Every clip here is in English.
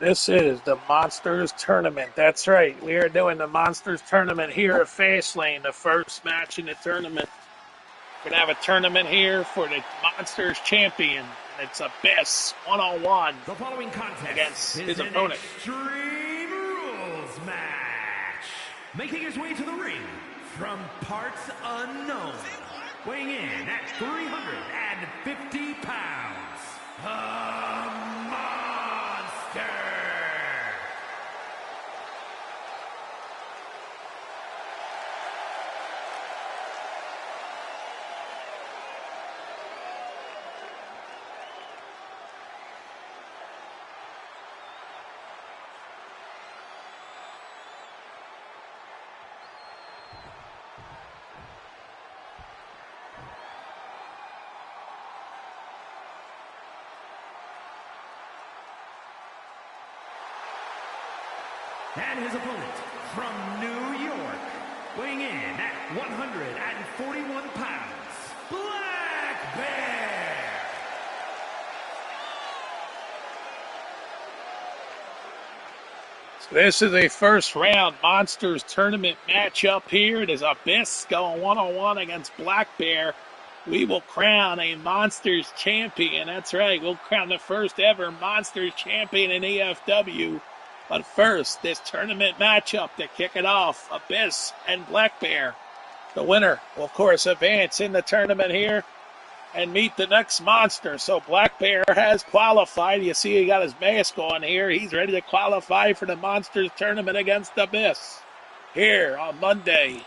This is the Monsters Tournament. That's right. We are doing the Monsters Tournament here at Fastlane, the first match in the tournament. We're going to have a tournament here for the Monsters Champion. And it's Abyss one-on-one The following contest against is his an opponent. Extreme Rules match. Making his way to the ring from parts unknown, weighing in at 350 pounds, a monster. And his opponent from New York, weighing in at 141 pounds, Black Bear. So this is a first round Monsters Tournament matchup here. It is Abyss going one-on-one against Black Bear. We will crown a Monsters Champion. That's right. We'll crown the first ever Monsters Champion in EFW. But first, this tournament matchup to kick it off, Abyss and Black Bear. The winner will, of course, advance in the tournament here and meet the next monster. So Black Bear has qualified. You see he got his mask on here. He's ready to qualify for the Monsters Tournament against Abyss here on Monday.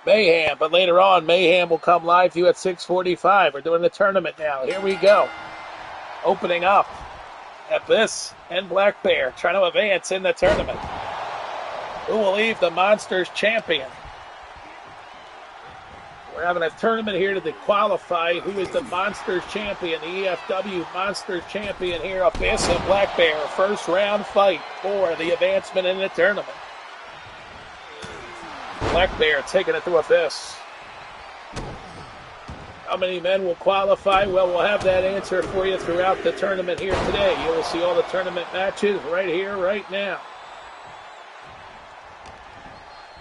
Mayhem, but later on, Mayhem will come live to you at 6:45. We're doing the tournament now. Here we go. Opening up. Abyss and Black Bear trying to advance in the tournament. Who will leave the Monsters Champion? We're having a tournament here to qualify who is the Monsters Champion, the EFW Monsters Champion here, Abyss and Black Bear. First round fight for the advancement in the tournament. Black Bear taking it to Abyss. How many men will qualify? Well, we'll have that answer for you throughout the tournament here today. You will see all the tournament matches right here, right now.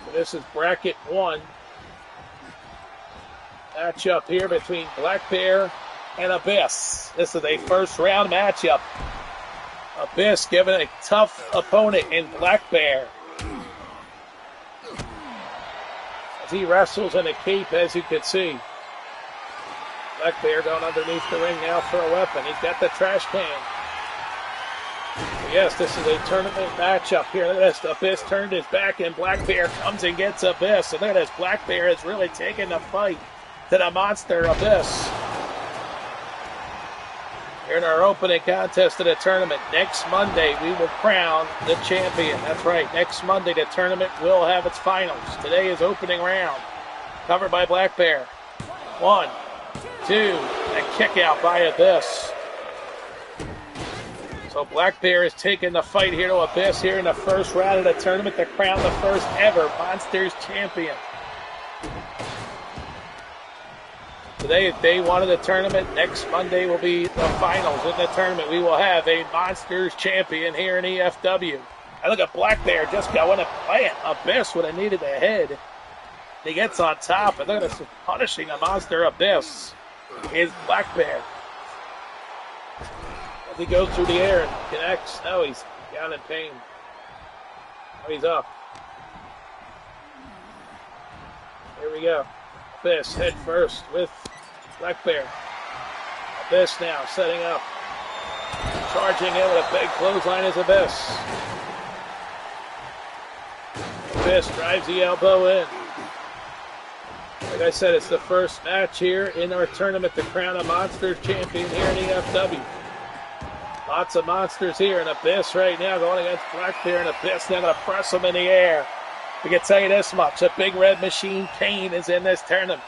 So this is bracket 1. Matchup here between Black Bear and Abyss. This is a first round matchup. Abyss giving a tough opponent in Black Bear. As he wrestles in a cape, as you can see. Black Bear going underneath the ring now for a weapon. He's got the trash can. Yes, this is a tournament matchup here. Look at this. Abyss turned his back and Black Bear comes and gets Abyss. And look at this. Black Bear is really taking the fight to the monster Abyss. Here in our opening contest of the tournament. Next Monday, we will crown the champion. That's right. Next Monday, the tournament will have its finals. Today is opening round. Covered by Black Bear. 1, 2, and kick out by Abyss. So Black Bear is taking the fight here to Abyss here in the first round of the tournament to crown the first ever Monsters Champion. Today is day 1 of the tournament. Next Monday will be the finals in the tournament. We will have a Monsters Champion here in EFW. And look at Black Bear just going and playing. Abyss would have needed the head. He gets on top, and look at this, punishing a monster Abyss is Black Bear. As he goes through the air and connects. No, he's down in pain. Oh, he's up. Here we go. Abyss head first with Black Bear. Abyss now setting up. Charging in with a big clothesline is Abyss. Abyss drives the elbow in. Like I said, it's the first match here in our tournament to crown a Monsters Champion here in EFW. Lots of monsters here, and Abyss right now going against Black Bear, and Abyss now going to press him in the air. We can tell you this much, a Big Red Machine Kane is in this tournament.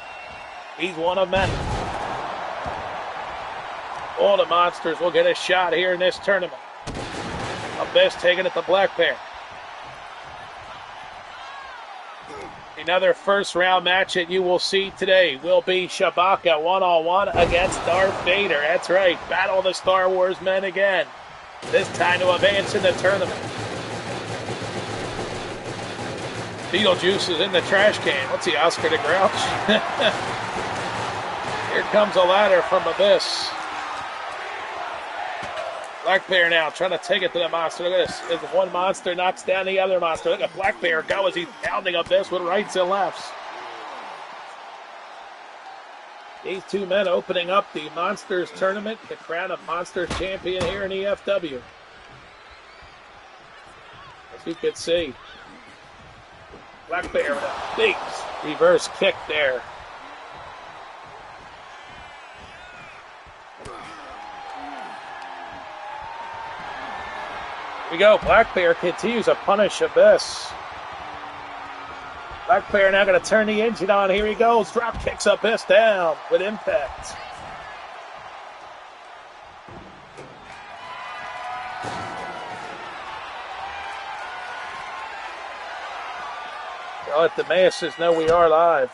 He's one of many. All the monsters will get a shot here in this tournament. Abyss taking it to Black Bear. Another first round match that you will see today will be Shabaka one-on-one against Darth Vader. That's right, battle of the Star Wars men again. this time to advance in the tournament. Beetlejuice is in the trash can. What's he, Oscar the Grouch? Here comes a ladder from Abyss. Black Bear now trying to take it to the monster. Look at this. As one monster knocks down the other monster. Look at Black Bear go as he's pounding Abyss with rights and lefts. These two men opening up the Monsters Tournament, the crown of Monsters Champion here in EFW. As you can see, Black Bear with a big reverse kick there. Here we go. Black Bear continues to punish Abyss. Black Bear now going to turn the engine on. Here he goes. Drop kicks Abyss down with impact. I'll let the masses know we are live.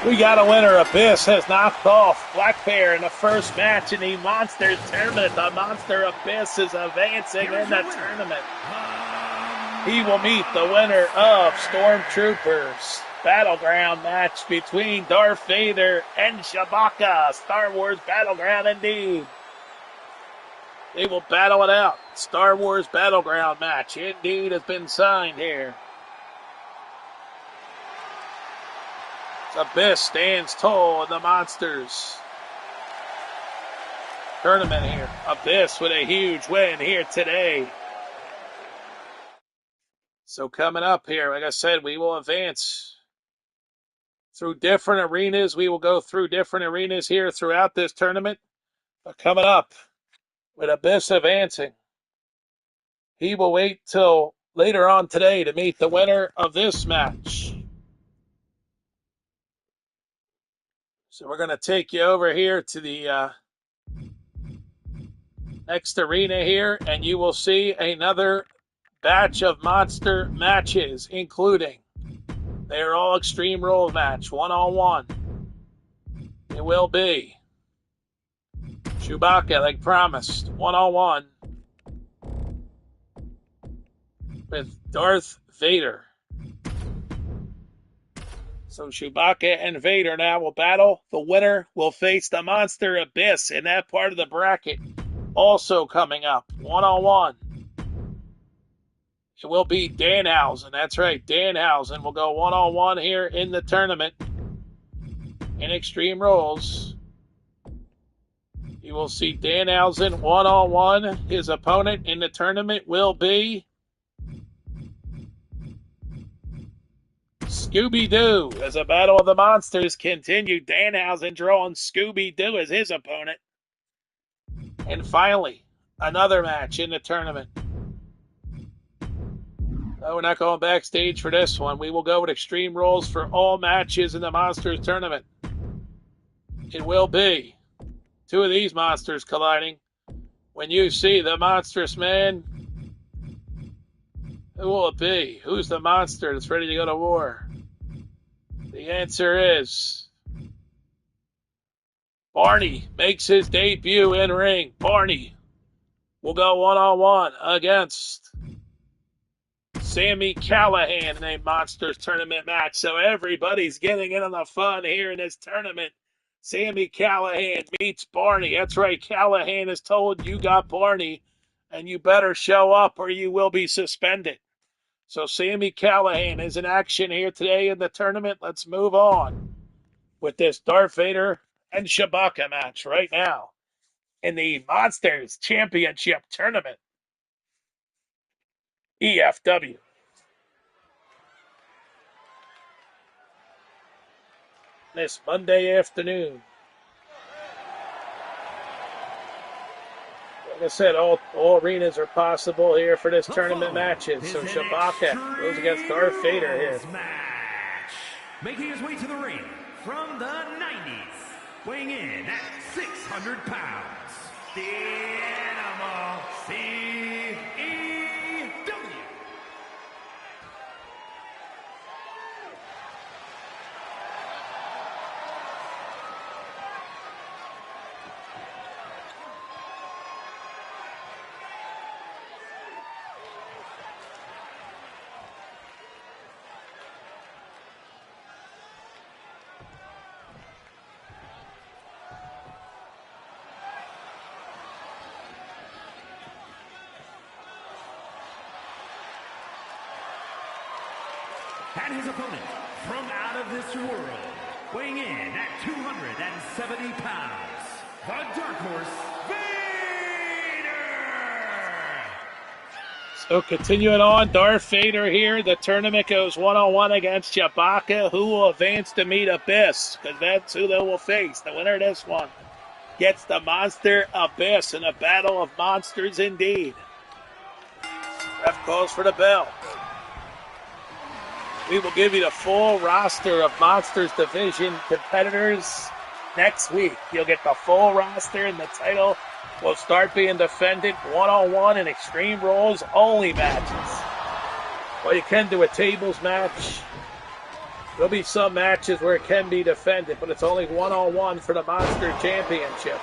We got a winner. Abyss has knocked off Black Bear in the first match in the Monsters Tournament. The Monster Abyss is advancing in the tournament. He will meet the winner of Stormtroopers Battleground match between Darth Vader and Chewbacca. Star Wars Battleground indeed. They will battle it out. Star Wars Battleground match indeed has been signed here. Abyss stands tall in the Monsters Tournament here. Abyss with a huge win here today. So coming up here, like I said, we will advance through different arenas. We will go through different arenas here throughout this tournament. But coming up with Abyss advancing, he will wait till later on today to meet the winner of this match. So we're going to take you over here to the next arena here, and you will see another batch of monster matches, including they are all Extreme Rules match, one-on-one. It will be Chewbacca, like promised, one-on-one with Darth Vader. So Chewbacca and Vader now will battle. The winner will face the Monster Abyss in that part of the bracket. Also coming up, one-on-one. It will be Danhausen. That's right, Danhausen will go one-on-one here in the tournament in Extreme Rules. You will see Danhausen one-on-one. His opponent in the tournament will be Scooby-Doo. As a battle of the monsters continue, Danhausen drawing Scooby-Doo as his opponent. And finally, another match in the tournament. No, we're not going backstage for this one. We will go with Extreme Rules for all matches in the Monsters tournament. It will be two of these monsters colliding. When you see the monstrous man, who will it be? Who's the monster that's ready to go to war? The answer is Barney makes his debut in ring. Barney will go one-on-one against Sami Callihan in a Monsters tournament match. So everybody's getting in on the fun here in this tournament. Sami Callihan meets Barney. That's right, Callihan is told you got Barney and you better show up or you will be suspended. So Sami Callihan is in action here today in the tournament. Let's move on with this Darth Vader and Chewbacca match right now in the Monsters Championship Tournament. EFW. This Monday afternoon. Like I said, all arenas are possible here for this tournament matches. So Chewbacca goes against Darth Vader here. Match. Making his way to the ring from the 90s, weighing in at 600 pounds, the Animal CEW. And his opponent from out of this world, weighing in at 270 pounds, the Dark Horse, Vader! So continuing on, Darth Vader here. The tournament goes one-on-one against Chewbacca, who will advance to meet Abyss, because that's who they will face. The winner of this one gets the Monster Abyss in a battle of monsters indeed. Ref calls for the bell. We will give you the full roster of Monsters Division competitors next week. You'll get the full roster, and the title will start being defended one-on-one in Extreme Rules only matches. Well, you can do a tables match. There'll be some matches where it can be defended, but it's only one-on-one for the Monster Championship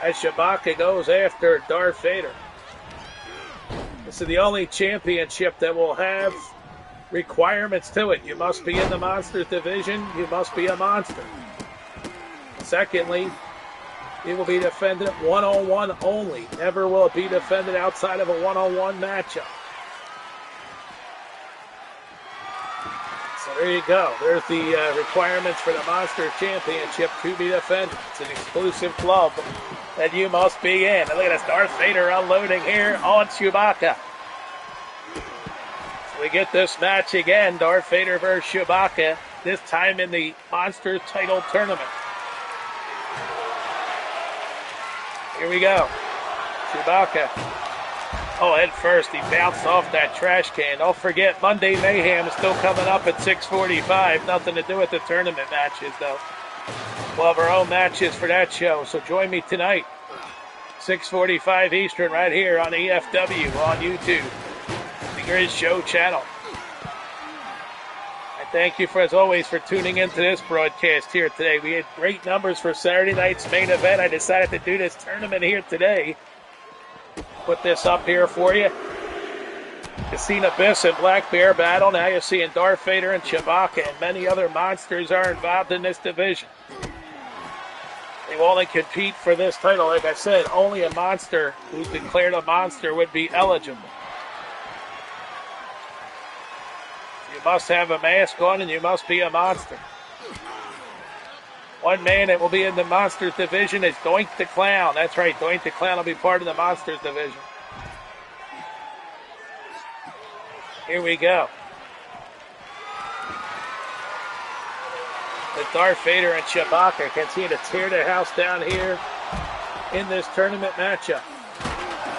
as Chewbacca goes after Darth Vader. This is the only championship that will have requirements to it. You must be in the Monsters division. You must be a monster. Secondly, it will be defended one-on-one only. Never will it be defended outside of a one-on-one matchup. So there you go. There's the requirements for the Monster Championship to be defended. It's an exclusive club that you must be in. And look at this, Darth Vader unloading here on Chewbacca. We get this match again, Darth Vader versus Chewbacca, this time in the Monsters title tournament. Here we go. Chewbacca. Oh, head first, he bounced off that trash can. Don't forget, Monday Mayhem is still coming up at 6:45. Nothing to do with the tournament matches, though. We'll have our own matches for that show, so join me tonight, 6:45 Eastern, right here on EFW on YouTube. Grizz Show channel. And thank you, as always, for tuning into this broadcast here today. We had great numbers for Saturday night's main event. I decided to do this tournament here today. Put this up here for you. You've seen Abyss and Black Bear battle. Now you're seeing Darth Vader and Chewbacca, and many other monsters are involved in this division. They will only compete for this title. Like I said, only a monster who's declared a monster would be eligible. You must have a mask on and you must be a monster. One man that will be in the Monsters division is Doink the Clown. That's right, Doink the Clown will be part of the Monsters division. Here we go. The Darth Vader and Chewbacca continue to tear the house down here in this tournament matchup.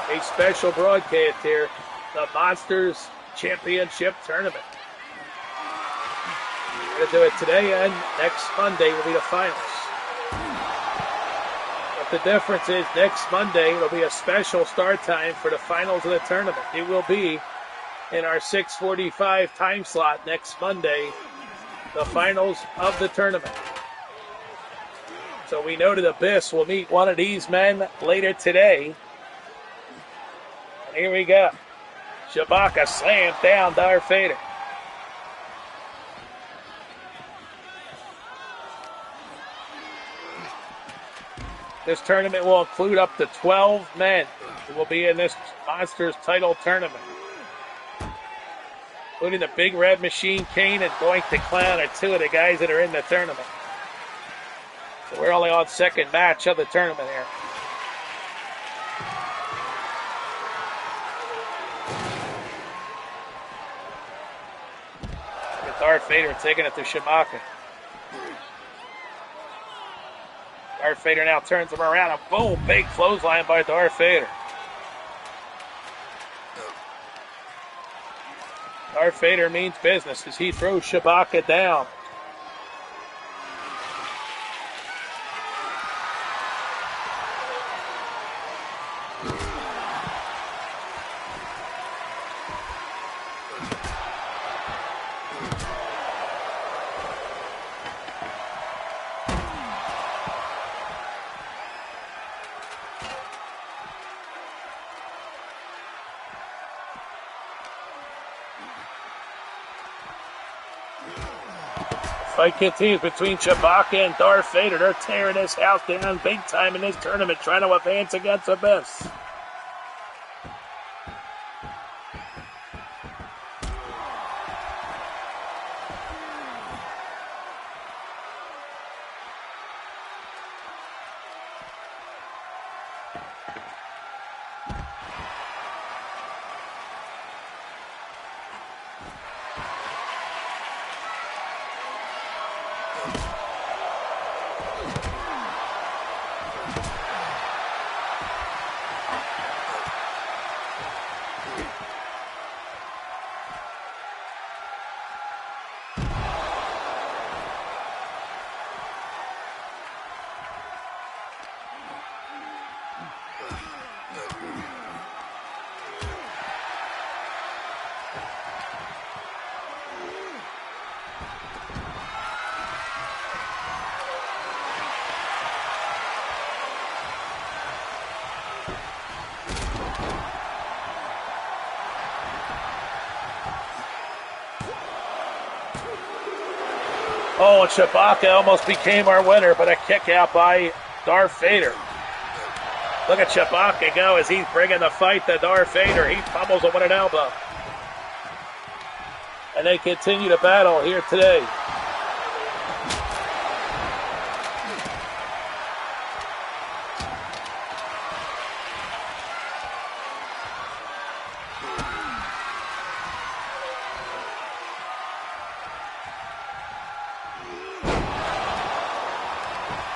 A special broadcast here. The Monsters Championship Tournament. We're going to do it today, and next Monday will be the finals. But the difference is next Monday will be a special start time for the finals of the tournament. It will be in our 6:45 time slot next Monday, the finals of the tournament. So we know that Abyss will meet one of these men later today. And here we go. Shabaka slammed down Darth Vader. This tournament will include up to 12 men who will be in this Monsters title tournament, including the Big Red Machine Kane and Doink the Clown are two of the guys that are in the tournament. So we're only on second match of the tournament here. Darth Vader taking it to Shabaka. Darth Vader now turns him around, and boom, big clothesline by Darth Vader. Darth Vader means business as he throws Shabaka down. Fight continues between Shabaka and Darth Vader. They're tearing this house down big time in this tournament, trying to advance against Abyss. Oh, and Shabaka almost became our winner, but a kick out by Darth Vader. Look at Shabaka go as he's bringing the fight to Darth Vader. He pummels him with an elbow. And they continue to battle here today.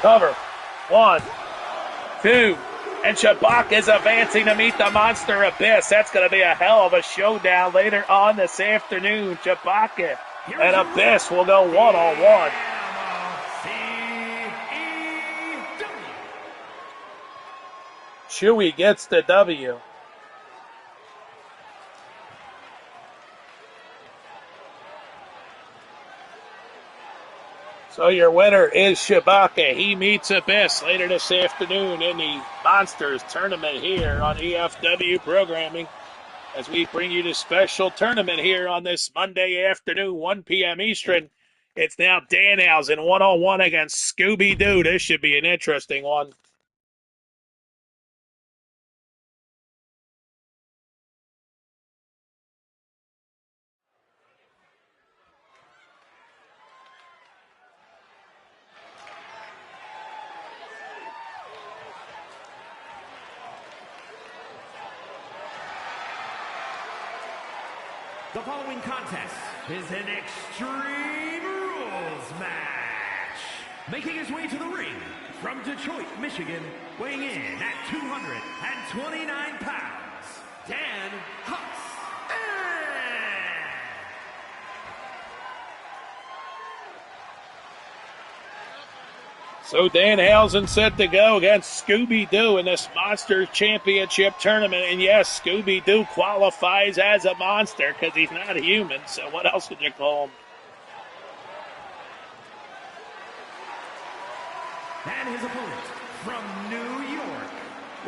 Cover. 1, 2. And Shabaka is advancing to meet the Monster Abyss. That's going to be a hell of a showdown later on this afternoon. Shabaka and Abyss will go one-on-one. Chewy gets the W. So your winner is Shabaka. He meets Abyss later this afternoon in the Monsters tournament here on EFW Programming as we bring you this special tournament here on this Monday afternoon, 1 p.m. Eastern. It's now Danhausen one-on-one against Scooby-Doo. This should be an interesting one. The following contest is an Extreme Rules match. Making his way to the ring from Detroit, Michigan, weighing in at 229 pounds, Dan Hux. So Danhausen set to go against Scooby-Doo in this Monsters Championship tournament. And yes, Scooby-Doo qualifies as a monster because he's not a human. So what else would you call him? And his opponent from New York,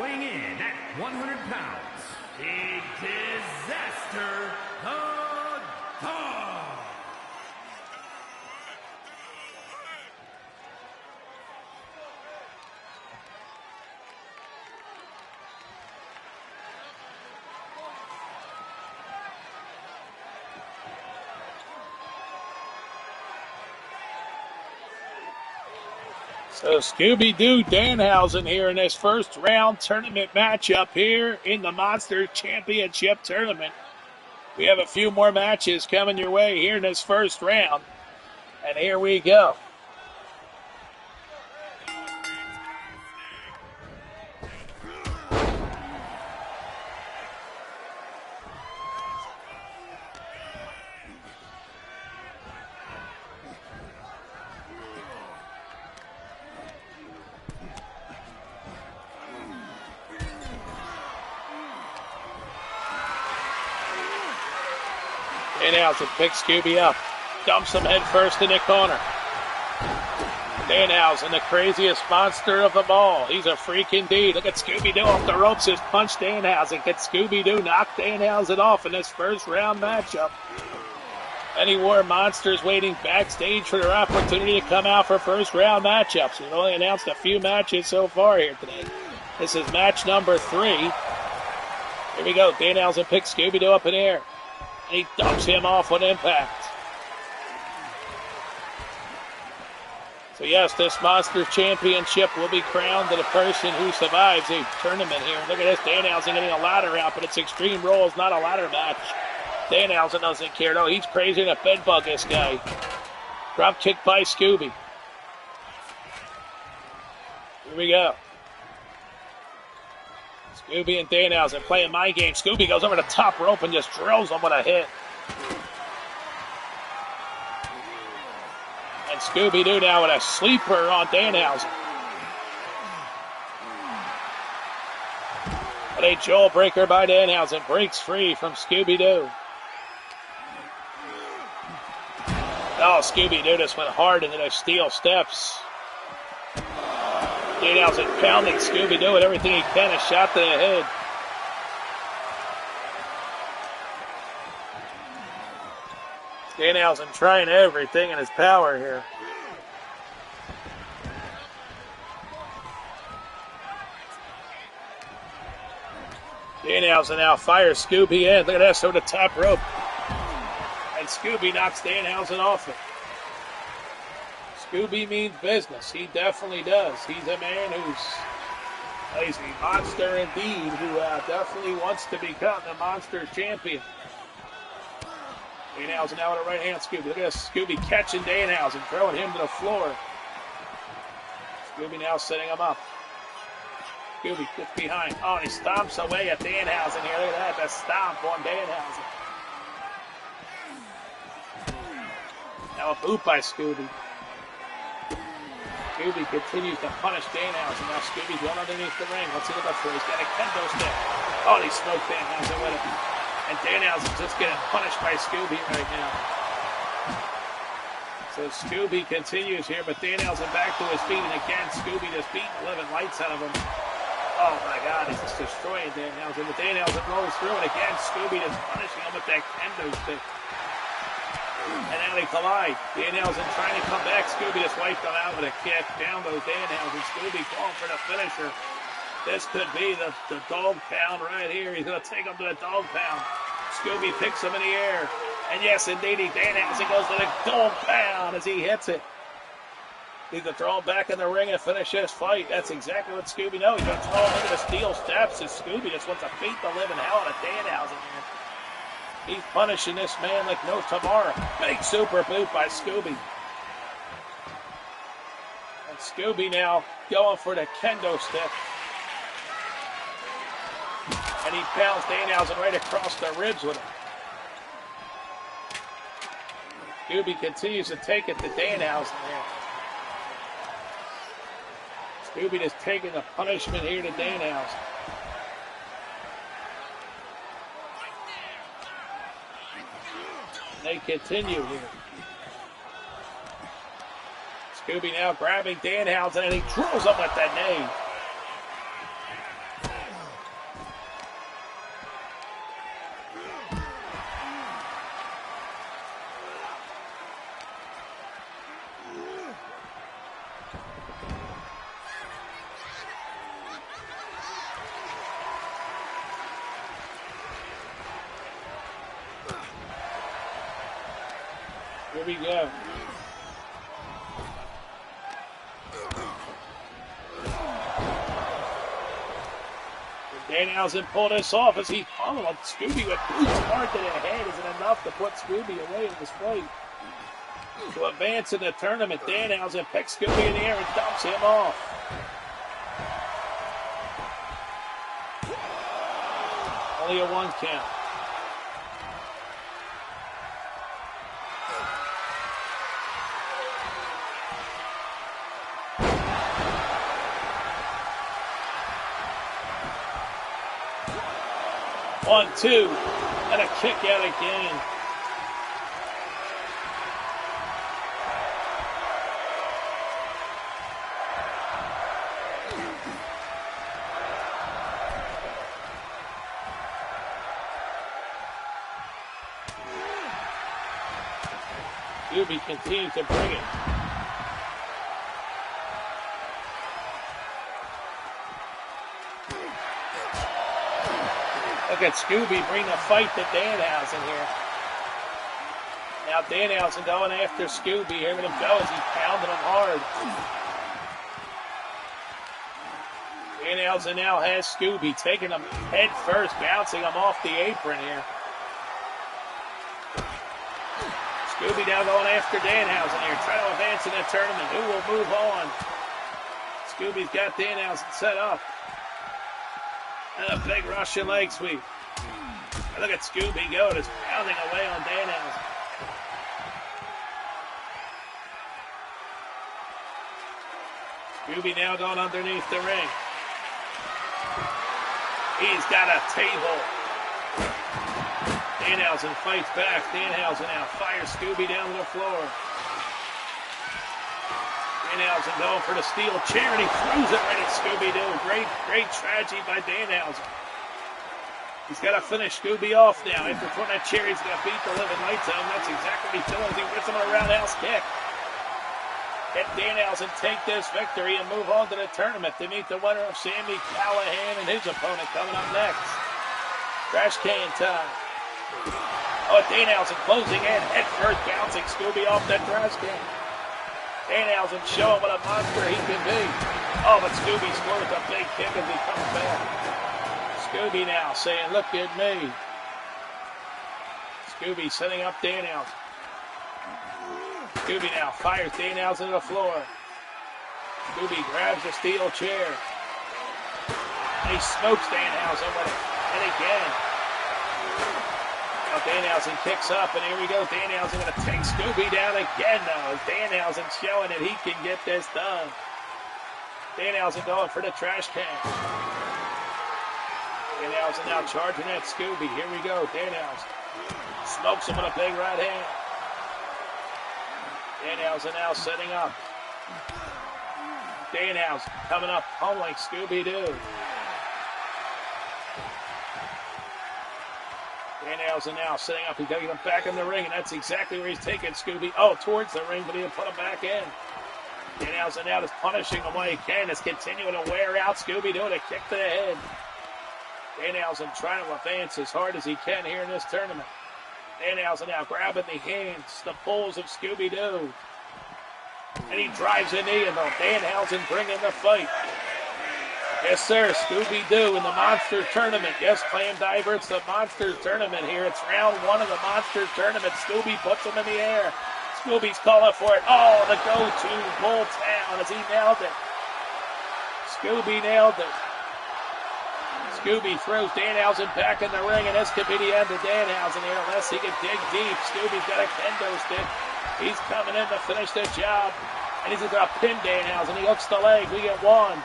weighing in at 100 pounds, Big Disaster, the Dog. So Scooby-Doo Danhausen here in this first round tournament matchup here in the Monsters Championship tournament. We have a few more matches coming your way here in this first round. And here we go. Danhausen picks Scooby up, dumps him head first in the corner. Danhausen, the craziest monster of them all. He's a freak indeed. Look at Scooby-Doo off the ropes. Just punch Danhausen. Get Scooby-Doo knock Danhausen off in this first round matchup. Any more monsters waiting backstage for their opportunity to come out for first round matchups. We've only announced a few matches so far here today. This is match number 3. Here we go. Danhausen picks Scooby-Doo up in the air. And he dumps him off on impact. So yes, this Monsters Championship will be crowned to the person who survives a tournament here. Look at this, Danhausen getting a ladder out, but it's Extreme Rules, not a ladder match. Danhausen doesn't care, though. He's crazy to bed bug this guy. Drop kick by Scooby. Here we go. Scooby and Danhausen playing mind game. Scooby goes over the top rope and just drills him with a hit. And Scooby-Doo now with a sleeper on Danhausen. But a jaw breaker by Danhausen breaks free from Scooby-Doo. Oh, Scooby-Doo just went hard into those steel steps. Danhausen pounding Scooby-Doo with everything he can, a shot to the head. Danhausen trying everything in his power here. Danhausen now fires Scooby in. Look at that, over the top rope. And Scooby knocks Danhausen off it. Scooby means business. He definitely does. He's a man he's a monster indeed, who definitely wants to become the Monsters champion. Danhausen now with a right hand Scooby. Look at this. Scooby catching Danhausen, throwing him to the floor. Scooby now setting him up. Scooby gets behind. Oh, and he stomps away at Danhausen here. Look at that. The stomp on Danhausen. Now a boot by Scooby. Scooby continues to punish Danhausen. Now Scooby's well underneath the ring. What's he looking for? He's got a kendo stick. Oh, and he smoked Danhausen with it. And Danhausen's just getting punished by Scooby right now. So Scooby continues here, but Danhausen back to his feet. And again, Scooby just beating the living lights out of him. Oh my God, he's just destroying Danhausen. But Danhausen rolls through, and again, Scooby just punishing him with that kendo stick. And now they collide. Danhausen trying to come back. Scooby just wiped him out with a kick. Down goes Danhausen. Scooby calling for the finisher. This could be the dog pound right here. He's going to take him to the dog pound. Scooby picks him in the air. And yes, indeed, Danhausen goes to the dog pound as he hits it. He's going to throw him back in the ring and finish this fight. That's exactly what Scooby knows. He's going to throw him into the steel steps as Scooby just wants to beat the living hell out of Danhausen here. He's punishing this man like no tomorrow. Big super boot by Scooby. And Scooby now going for the kendo stick. And he pounds Danhausen right across the ribs with him. Scooby continues to take it to Danhausen there. Scooby just taking the punishment here to Danhausen. They continue here. Scooby now grabbing Danhausen, and he drills him with that knee. Here we go. Danhausen pulled this off as he followed Scooby with boots hard to the head. Is it enough to put Scooby away in this fight? To advance in the tournament, Danhausen picks Scooby in the air and dumps him off. Only a 1 count. One, two, and a kick out again. Scooby continues to bring it. Look at Scooby bring the fight to Danhausen here. Now Danhausen going after Scooby. Here with him go as he's pounding him hard. Danhausen now has Scooby taking him head first, bouncing him off the apron here. Scooby now going after Danhausen here, trying to advance in the tournament. Who will move on? Scooby's got Danhausen set up. And a big Russian leg sweep. And look at Scooby go, just pounding away on Danhausen. Scooby now going underneath the ring. He's got a table. Danhausen fights back. Danhausen now fires Scooby down to the floor. Danhausen going for the steel chair, and he throws it right at Scooby-Doo. Great tragedy by Danhausen. He's got to finish Scooby off now. After putting that chair, he's got to beat the living lights out of him. That's exactly what he's doing. He whips him a roundhouse kick. Can Danhausen take this victory and move on to the tournament to meet the winner of Sami Callihan and his opponent coming up next? Trash can time. Oh, Danhausen closing in, head first, bouncing Scooby off that trash can. Danhausen showing what a monster he can be. Oh, but Scooby scores a big kick as he comes back. Scooby now saying, look at me. Scooby setting up Danhausen. Scooby now fires Danhausen to the floor. Scooby grabs a steel chair. And he smokes Danhausen with it. And again. Now Danhausen kicks up, and here we go. Danhausen going to take Scooby down again, though. Danhausen showing that he can get this done. Danhausen going for the trash can. Danhausen now charging at Scooby. Here we go. Danhausen smokes him with a big right hand. Danhausen now setting up. Danhausen coming up, pummeling Scooby-Doo. Danhausen now setting up. He's got to get him back in the ring, and that's exactly where he's taking Scooby. Oh, towards the ring, but he'll put him back in. Danhausen now is punishing him when he can. Is continuing to wear out Scooby-Doo with a kick to the head. Danhausen trying to advance as hard as he can here in this tournament. Danhausen now grabbing the hands, the pulls of Scooby-Doo. And he drives a knee in them. Danhausen bringing the fight. Yes, sir, Scooby-Doo in the Monster Tournament. Yes, Clam Diver, it's the Monster Tournament here. It's round one of the Monster Tournament. Scooby puts him in the air. Scooby's calling for it. Oh, the go-to Bull Town as he nailed it. Scooby nailed it. Scooby throws Danhausen back in the ring, and this could be the end of Danhausen here unless he can dig deep. Scooby's got a kendo stick. He's coming in to finish the job. And he's going to pin Danhausen. He hooks the leg. We get one.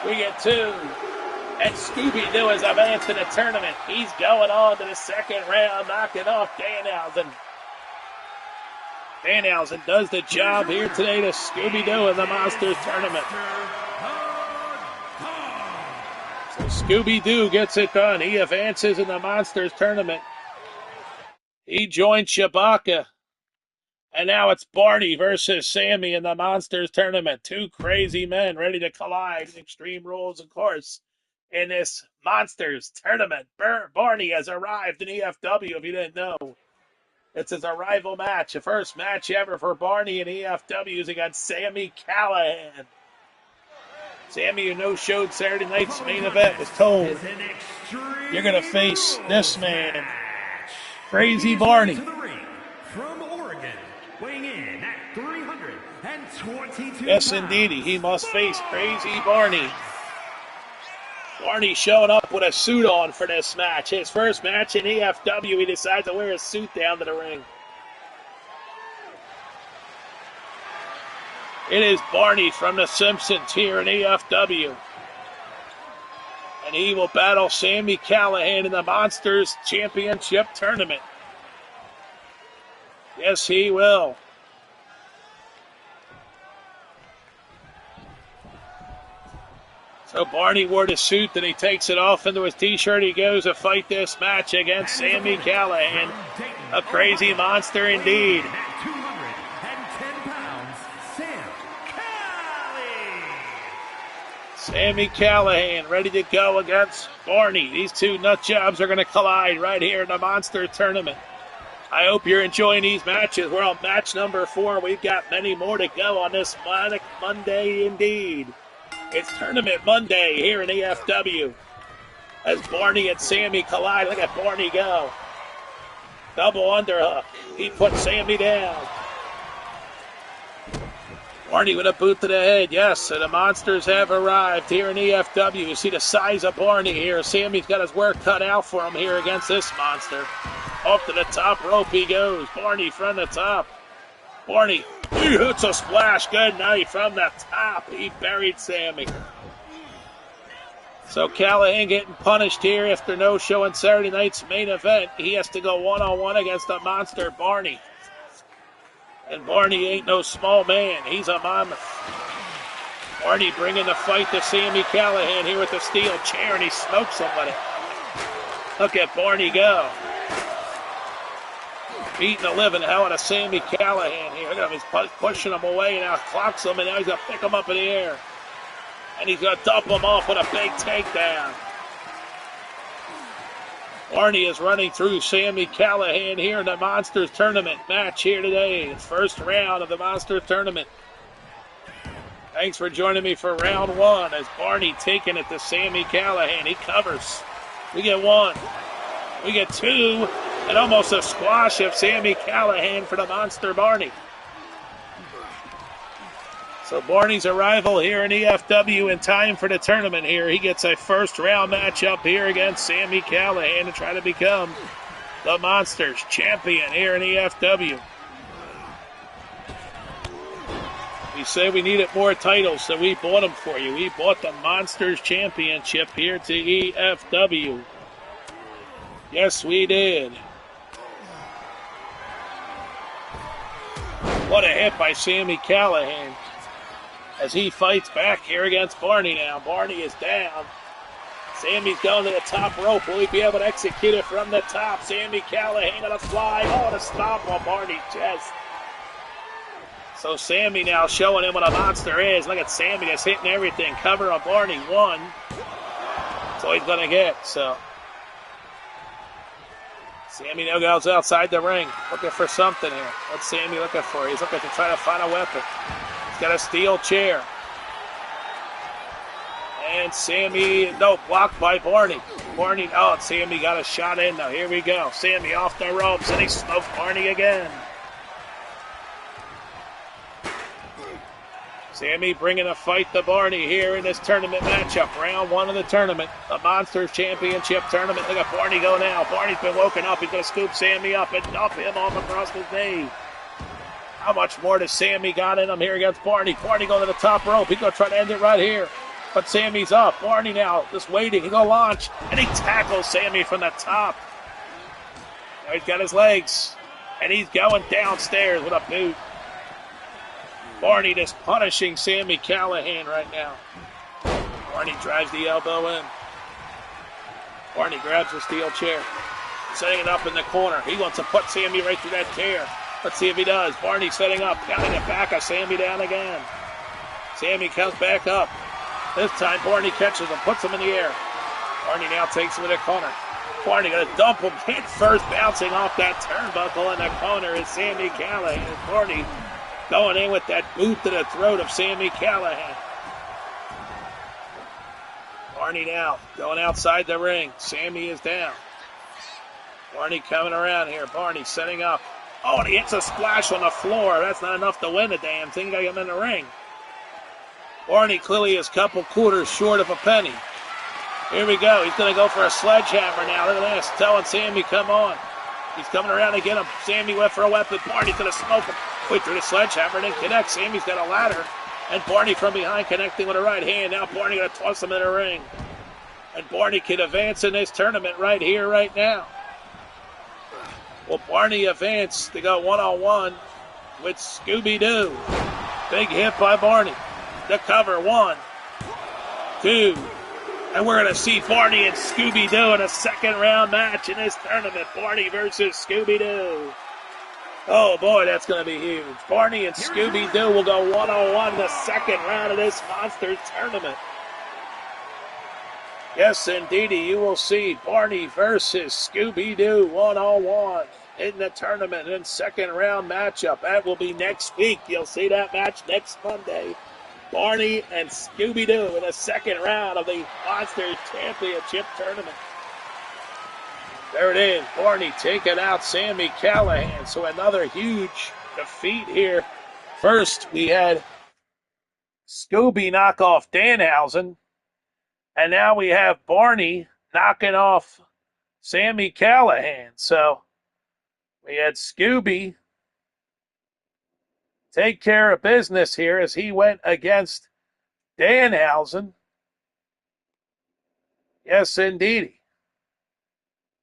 We get two. And Scooby-Doo has advanced to the tournament. He's going on to the second round, knocking off Danhausen. Danhausen does the job here today to Scooby-Doo in the Monsters tournament. So Scooby-Doo gets it done. He advances in the Monsters tournament. He joins Chewbacca. And now it's Barney versus Sammy in the Monsters tournament. Two crazy men ready to collide. Extreme Rules, of course, in this Monsters tournament. Barney has arrived in EFW, if you didn't know. It's his arrival match. The first match ever for Barney in EFW is against Sami Callihan. Sammy, who no-showed Saturday night's main event, was told, you're going to face this man, Crazy Barney. Weighing in at 322 yes, indeed, he must face Crazy Barney. Barney showing up with a suit on for this match. His first match in EFW, he decides to wear a suit down to the ring. It is Barney from The Simpsons here in EFW. And he will battle Sami Callihan in the Monsters Championship Tournament. Yes, he will. So Barney wore the suit, then he takes it off into his t-shirt. He goes to fight this match against Sami Callihan. A crazy monster indeed. At 210 pounds, Sami Callihan ready to go against Barney. These two nut jobs are going to collide right here in the Monster Tournament. I hope you're enjoying these matches. We're on match number 4. We've got many more to go on this Manic Monday indeed. It's Tournament Monday here in EFW. As Barney and Sammy collide, look at Barney go. Double underhook. He puts Sammy down. Barney with a boot to the head. Yes, so the Monsters have arrived here in EFW. You see the size of Barney here. Sammy's got his work cut out for him here against this monster. Off to the top rope he goes. Barney from the top. Barney, he hits a splash. Good night from the top. He buried Sammy. So Callihan getting punished here after no show in Saturday night's main event. He has to go one-on-one against the monster Barney. And Barney ain't no small man. He's a mammoth. Barney bringing the fight to Sami Callihan here with the steel chair, and he smokes somebody. Look at Barney go. Beating the living hell out of Sami Callihan here. Look at him. He's pushing him away, and now clocks him, and now he's going to pick him up in the air. And he's going to dump him off with a big takedown. Barney is running through Sami Callihan here in the Monsters Tournament match here today. First round of the Monsters Tournament. Thanks for joining me for round 1 as Barney taking it to Sami Callihan. He covers. We get 1. We get 2. And almost a squash of Sami Callihan for the monster Barney. So Barney's arrival here in EFW in time for the tournament here. He gets a first round matchup here against Sami Callihan to try to become the Monsters champion here in EFW. We say we needed more titles, so we bought them for you. We bought the Monsters Championship here to EFW. Yes, we did. What a hit by Sami Callihan as he fights back here against Barney now. Barney is down. Sammy's going to the top rope. Will he be able to execute it from the top? Sami Callihan on a fly. Oh, to stop on Barney's chest. So Sammy now showing him what a monster is. Look at Sammy just hitting everything. Cover on Barney. 1. That's all he's going to get. So Sammy now goes outside the ring, looking for something here. What's Sammy looking for? He's looking to try to find a weapon. He's got a steel chair. And Sammy, no, blocked by Barney. Barney, oh, Sammy got a shot in though. Here we go. Sammy off the ropes, and he smoked Barney again. Sammy bringing a fight to Barney here in this tournament matchup. Round 1 of the tournament. The Monsters Championship Tournament. Look at Barney go now. Barney's been woken up. He's going to scoop Sammy up and dump him off across his knee. How much more does Sammy got in him here against Barney? Barney going to the top rope. He's going to try to end it right here. But Sammy's up. Barney now just waiting. He's going to launch. And he tackles Sammy from the top. Now he's got his legs. And he's going downstairs with a boot. Barney just punishing Sami Callihan right now. Barney drives the elbow in. Barney grabs a steel chair. Setting it up in the corner. He wants to put Sammy right through that chair. Let's see if he does. Barney setting up, counting it back. Sammy down again. Sammy comes back up. This time Barney catches him, puts him in the air. Barney now takes him in the corner. Barney going to dump him. Hit first, bouncing off that turnbuckle in the corner is Sami Callihan. Barney going in with that boot to the throat of Sami Callihan. Barney now going outside the ring. Sammy is down. Barney coming around here. Barney setting up. Oh, and he hits a splash on the floor. That's not enough to win the damn thing. Got him in the ring. Barney clearly is a couple quarters short of a penny. Here we go. He's going to go for a sledgehammer now. Look at this. Telling Sammy, come on. He's coming around to get him. Sammy went for a weapon. Barney's going to smoke him. Wait through the sledgehammer and then connect. Sammy's got a ladder. And Barney from behind connecting with a right hand. Now Barney going to toss him in the ring. And Barney can advance in this tournament right here, right now. Well, Barney advanced to go one-on-one with Scooby-Doo. Big hit by Barney. The cover, 1, 2. And we're going to see Barney and Scooby-Doo in a second-round match in this tournament. Barney versus Scooby-Doo. Oh, boy, that's going to be huge. Barney and Scooby-Doo will go one-on-one in the second round of this Monsters tournament. Yes, indeedy, you will see Barney versus Scooby-Doo one-on-one in the tournament in second round matchup. That will be next week. You'll see that match next Monday. Barney and Scooby-Doo in the second round of the Monsters Championship Tournament. There it is. Barney taking out Sami Callihan. So another huge defeat here. First, we had Scooby knock off Danhausen. And now we have Barney knocking off Sami Callihan. So we had Scooby take care of business here as he went against Danhausen. Yes, indeedy.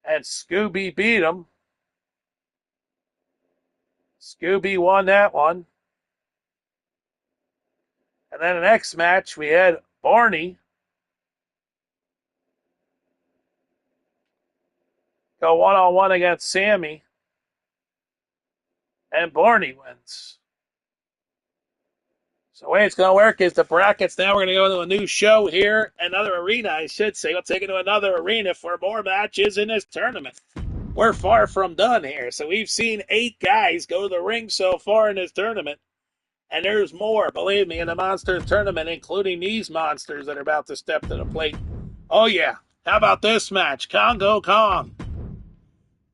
And Scooby beat him. Scooby won that one. And then the next match, we had Barney go one-on-one against Sammy. And Barney wins. So the way it's going to work is the brackets. Now we're going to go to a new show here. Another arena, I should say. We'll take it to another arena for more matches in this tournament. We're far from done here. So we've seen 8 guys go to the ring so far in this tournament. And there's more, believe me, in the Monsters tournament, including these monsters that are about to step to the plate. Oh, yeah. How about this match? Congo Kong.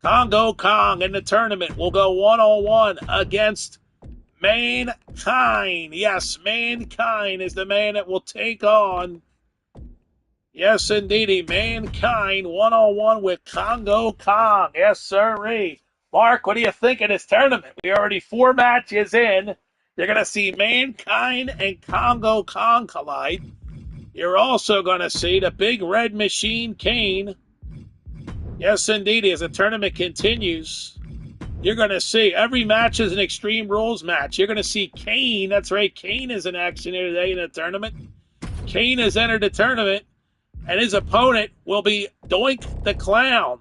Congo Kong in the tournament will go one-on-one against Mankind. Yes, Mankind is the man that will take on, yes, indeedy, Mankind one-on-one with Congo Kong. Yes, sirree. Mark, what do you think of this tournament? We're already 4 matches in. You're going to see Mankind and Congo Kong collide. You're also going to see the Big Red Machine Kane. Yes, indeed, as the tournament continues, you're going to see every match is an Extreme Rules match. You're going to see Kane. That's right, Kane is in action here today in the tournament. Kane has entered the tournament, and his opponent will be Doink the Clown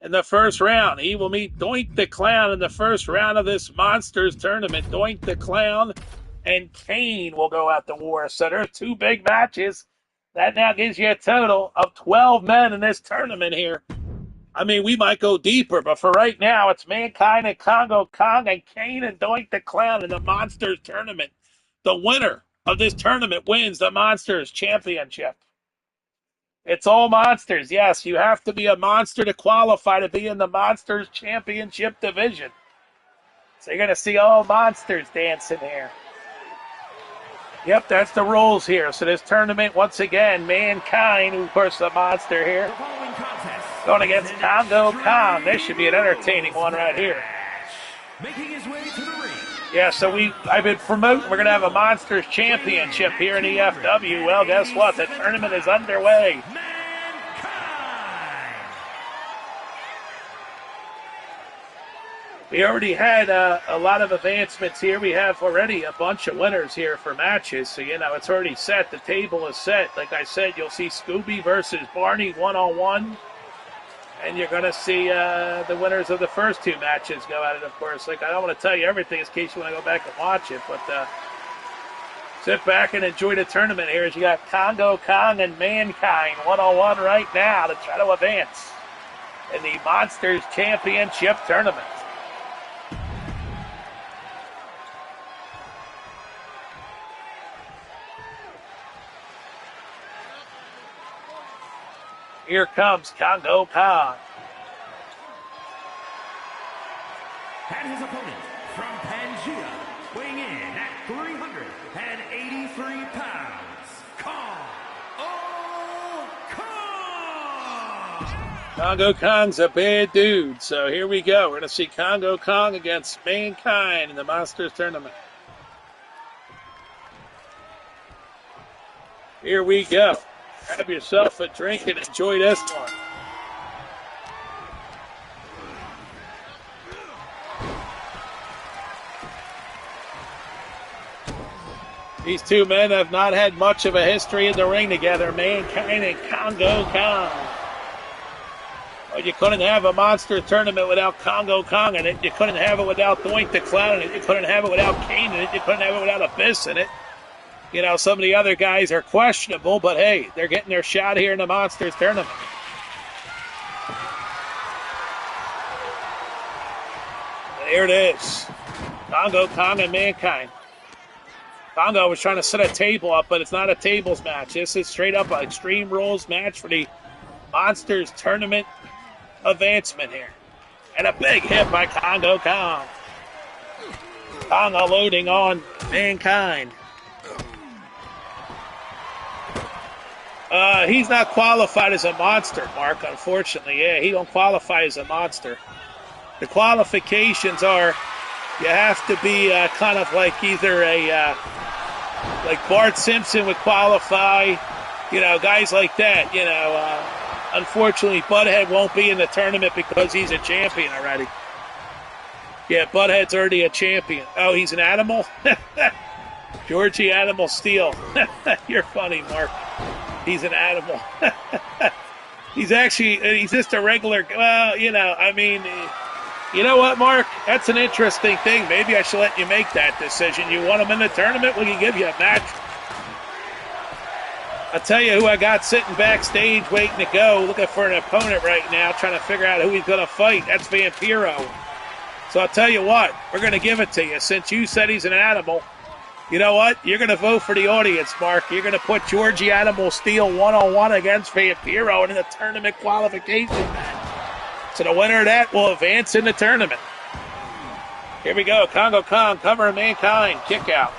in the first round. He will meet Doink the Clown in the first round of this Monsters tournament. Doink the Clown and Kane will go out to war. So there's 2 big matches. That now gives you a total of 12 men in this tournament here. I mean, we might go deeper, but for right now, it's Mankind and Congo Kong and Kane and Doink the Clown in the Monsters tournament. The winner of this tournament wins the Monsters Championship. It's all monsters. Yes, you have to be a monster to qualify to be in the Monsters Championship division. So you're going to see all monsters dancing here. Yep, that's the rules here. So this tournament, once again, Mankind, who of course the monster here, going against Congo Kong. This should be an entertaining one right here. Making his way to the ring. Yeah, so I've been promoting. We're going to have a Monsters Championship here in EFW. Well, guess what? The tournament is underway. We already had a lot of advancements here. We have already a bunch of winners here for matches. So, it's already set. The table is set. Like I said, you'll see Scooby versus Barney one-on-one. And you're going to see the winners of the first two matches go at it, of course. I don't want to tell you everything in case you want to go back and watch it. But sit back and enjoy the tournament here as you got Congo Kong and Mankind one-on-one right now to try to advance in the Monsters Championship Tournament. Here comes Congo Kong. And his opponent from Pangea, weighing in at 383 pounds, Kong. Congo Kong's a bad dude, so here we go. We're going to see Congo Kong against Mankind in the Monsters Tournament. Here we go. Grab yourself a drink and enjoy this one. These two men have not had much of a history in the ring together, Mankind and Congo Kong. Well, you couldn't have a monster tournament without Congo Kong in it. You couldn't have it without Doink the Clown in it. You couldn't have it without Kane in it. You couldn't have it without Abyss in it. Some of the other guys are questionable, but hey, they're getting their shot here in the Monsters Tournament. And here it is. Congo Kong and Mankind. Congo was trying to set a table up, but it's not a tables match. This is straight up an Extreme Rules match for the Monsters Tournament advancement here. And a big hit by Congo Kong. Congo loading on Mankind. He's not qualified as a monster, Mark, unfortunately. Yeah, he don't qualify as a monster. The qualifications are you have to be kind of like either like Bart Simpson would qualify, guys like that. Unfortunately, Butthead won't be in the tournament because he's a champion already. Yeah, Butthead's already a champion. Oh, he's an animal? Georgie Animal Steel. You're funny, Mark. He's an animal. He's just a regular, you know what, Mark? That's an interesting thing. Maybe I should let you make that decision. You want him in the tournament? Will he give you a match? I'll tell you who I got sitting backstage waiting to go, looking for an opponent right now, trying to figure out who he's going to fight. That's Vampiro. So I'll tell you what, we're going to give it to you. Since you said he's an animal, you know what? You're going to vote for the audience, Mark. You're going to put Georgie Animal Steel one-on-one against Vampiro in the tournament qualification match. So the winner of that will advance in the tournament. Here we go. Congo Kong covering Mankind. Kick out.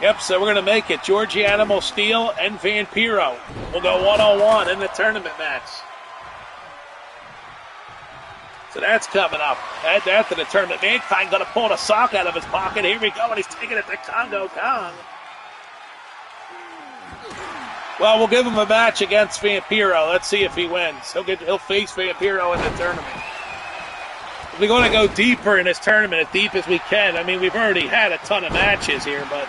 Yep, so we're going to make it Georgie Animal Steel and Vampiro. We'll go one-on-one in the tournament match. So that's coming up. Add that to the tournament. Mankind going to pull the sock out of his pocket. Here we go, and he's taking it to Congo Kong. Well, we'll give him a match against Vampiro. Let's see if he wins. He'll face Vampiro in the tournament. We're going to go deeper in this tournament, as deep as we can. I mean, we've already had a ton of matches here, but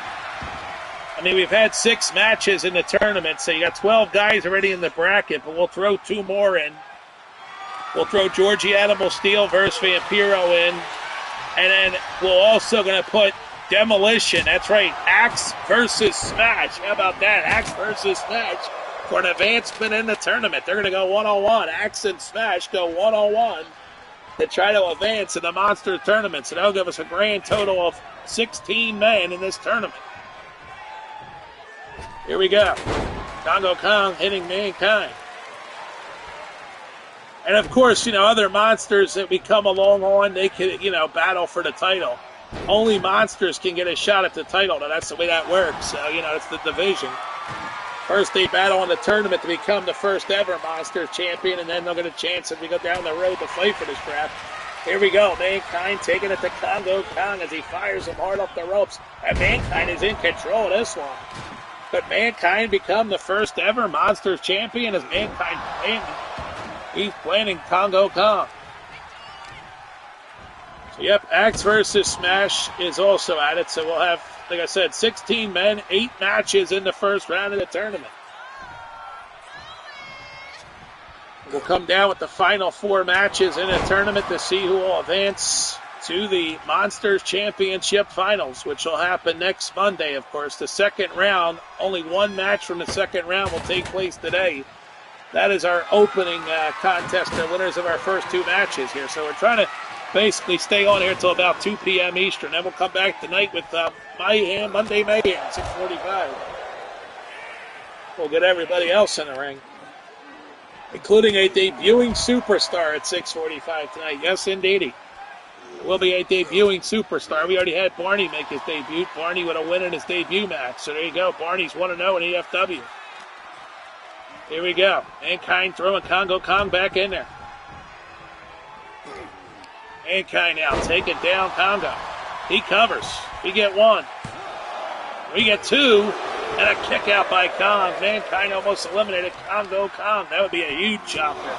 we've had 6 matches in the tournament, so you got 12 guys already in the bracket, but we'll throw 2 more in. We'll throw Georgie Animal Steel versus Vampiro in, and then we're also going to put Demolition. That's right, Axe versus Smash. How about that? Axe versus Smash for an advancement in the tournament. They're going to go one-on-one. Axe and Smash go one-on-one to try to advance in the Monster Tournament. So that'll give us a grand total of 16 men in this tournament. Here we go. Congo Kong hitting Mankind. And, of course, other monsters that we come along on, they can, battle for the title. Only monsters can get a shot at the title. Now, that's the way that works. So, it's the division. First they battle in the tournament to become the first ever Monsters champion, and then they'll get a chance as we go down the road to fight for this draft. Here we go. Mankind taking it to Congo Kong as he fires him hard off the ropes. And Mankind is in control of this one. But Mankind become the first ever Monsters champion as Mankind planning. He's planning Congo Kong. So, yep, Axe versus Smash is also at it. So we'll have, like I said, 16 men, 8 matches in the first round of the tournament. We'll come down with the final 4 matches in the tournament to see who will advance to the Monsters Championship Finals, which will happen next Monday, of course. The second round, only 1 match from the second round will take place today. That is our opening contest, the winners of our first 2 matches here. So we're trying to basically stay on here until about 2 p.m. Eastern. Then we'll come back tonight with Mayhem, Monday Mayhem, 6:45. We'll get everybody else in the ring, including a debuting superstar at 6:45 tonight. Yes, indeedy. It will be a debuting superstar. We already had Barney make his debut. Barney with a win in his debut match. So there you go. Barney's 1-0 in EFW. Here we go. Mankind throwing Congo Kong back in there. Mankind now taking down Congo. He covers. We get 1. We get 2. And a kick out by Kong. Mankind almost eliminated Congo Kong. That would be a huge chopper.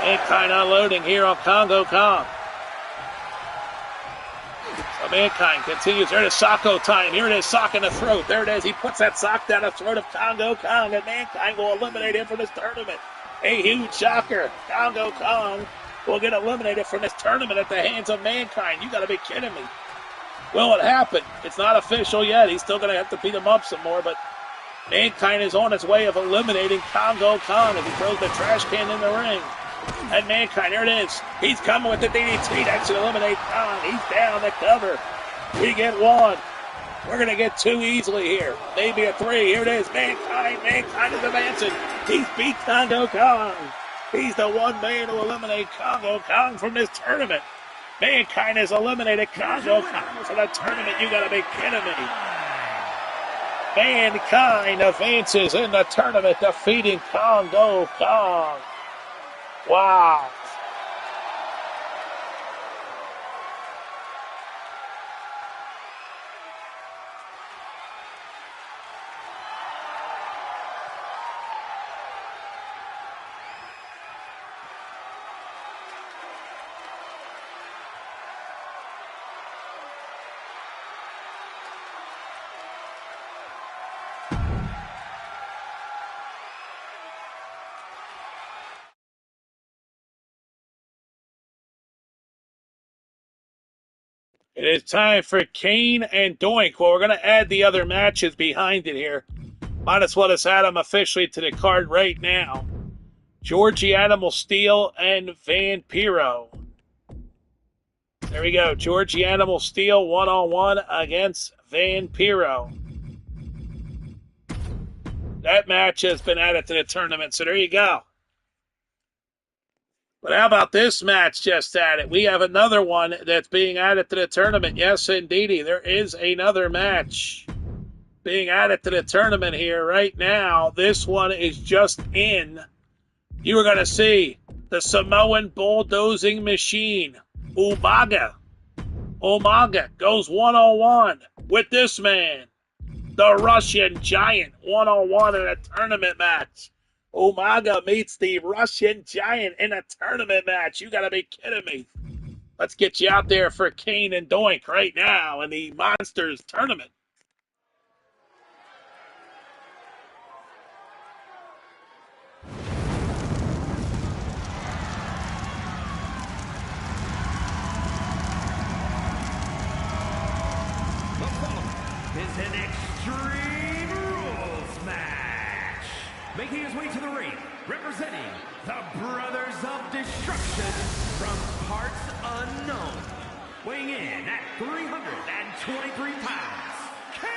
Mankind unloading here on Congo Kong. So Mankind continues. There it is, Socko time. Here it is, sock in the throat. There it is. He puts that sock down the throat of Congo Kong, and Mankind will eliminate him from this tournament. A huge shocker. Congo Kong will get eliminated from this tournament at the hands of Mankind. You got to be kidding me. Will it happen? It's not official yet. He's still going to have to beat him up some more, but Mankind is on his way of eliminating Congo Kong as he throws the trash can in the ring. And Mankind, there it is. He's coming with the DDT. That should eliminate Kong. He's down the cover. We get 1. We're going to get 2 easily here. Maybe a 3. Here it is. Mankind is advancing. He's beat Congo Kong. He's the one man to eliminate Congo Kong from this tournament. Mankind has eliminated Congo Kong from the tournament. You got to be kidding me. Mankind advances in the tournament, defeating Congo Kong. Wow. It is time for Kane and Doink. Well, we're going to add the other matches behind it here. Might as well just add them officially to the card right now. Georgie Animal Steel and Vampiro. There we go. Georgie Animal Steel 1-on-1 against Vampiro. That match has been added to the tournament, so there you go. But how about this match just added? We have another one that's being added to the tournament. Yes, indeedy. There is another match being added to the tournament here right now. This one is just in. You are going to see the Samoan bulldozing machine, Umaga. Umaga goes 1-on-1 with this man, the Russian Giant, 1-on-1 in a tournament match. Umaga meets the Russian Giant in a tournament match. You got to be kidding me. Let's get you out there for Kane and Doink right now in the Monsters tournament. The following is an Extreme Rules match. Making his way to the ring, representing the Brothers of Destruction from parts unknown. Weighing in at 323 pounds, Kane!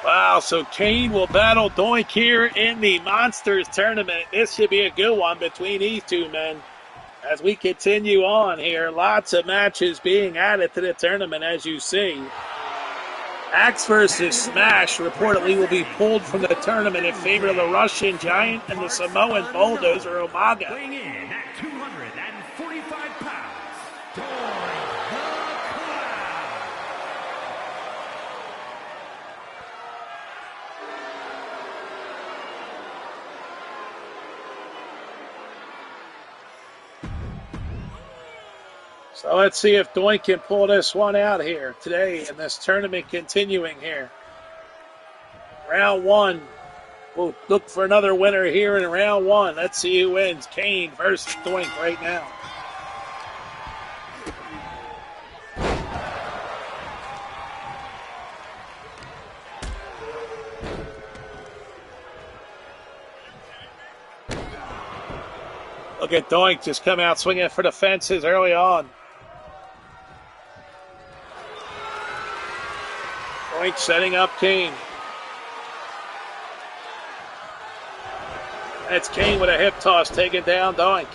Wow, so Kane will battle Doink here in the Monsters tournament. This should be a good one between these two men. As we continue on here, lots of matches being added to the tournament, as you see. Axe versus Smash reportedly will be pulled from the tournament in favor of the Russian Giant and the Samoan Bulldozer Umaga. Weighing in at 245 pounds, Doink the Clown. So let's see if Doink can pull this one out here today in this tournament continuing here. Round one. We'll look for another winner here in round one. Let's see who wins. Kane versus Doink right now. Look at Doink just come out swinging for the fences early on. Doink setting up Kane. That's Kane with a hip toss taking down Doink.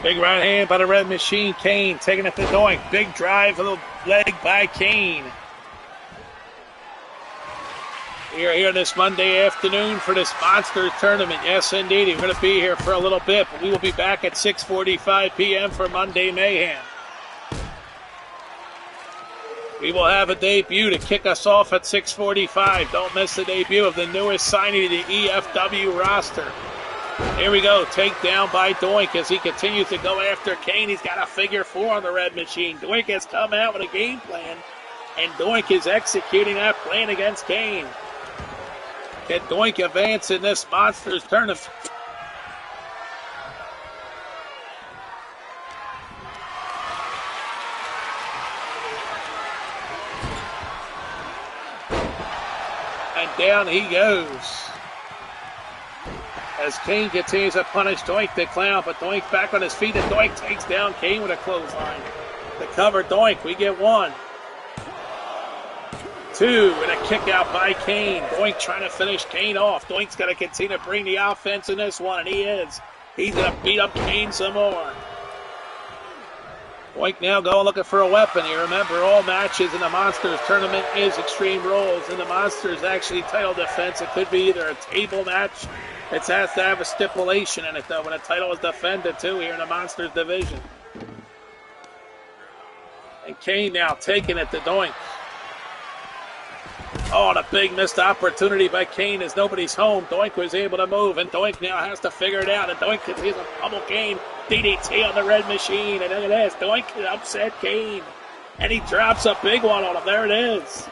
Big right hand by the Red Machine. Kane taking it to Doink. Big drive of the leg by Kane. We are here this Monday afternoon for this Monsters tournament. Yes, indeed. We're going to be here for a little bit, but we will be back at 6:45 p.m. for Monday Mayhem. We will have a debut to kick us off at 6:45. Don't miss the debut of the newest signing to the EFW roster. Here we go, takedown by Doink as he continues to go after Kane. He's got a figure four on the Red Machine. Doink has come out with a game plan, and Doink is executing that plan against Kane. Can Doink advance in this Monsters tournament? And down he goes. As Kane continues to punish Doink the Clown, but Doink back on his feet, and Doink takes down Kane with a clothesline. To cover Doink, we get 1, 2, and a kick out by Kane. Doink trying to finish Kane off. Doink's got to continue to bring the offense in this one, and he is. He's going to beat up Kane some more. Doink now going looking for a weapon here. Remember, all matches in the Monsters tournament is Extreme Rules. In the Monsters actually title defense, it could be either a table match. It has to have a stipulation in it, though, when a title is defended, too, here in the Monsters division. And Kane now taking it to Doink. Oh, and a big missed opportunity by Kane as nobody's home. Doink was able to move, and Doink now has to figure it out. And Doink continues to pummel Kane. DDT on the Red Machine, and look at this. Doink upset Kane. And he drops a big one on him. There it is.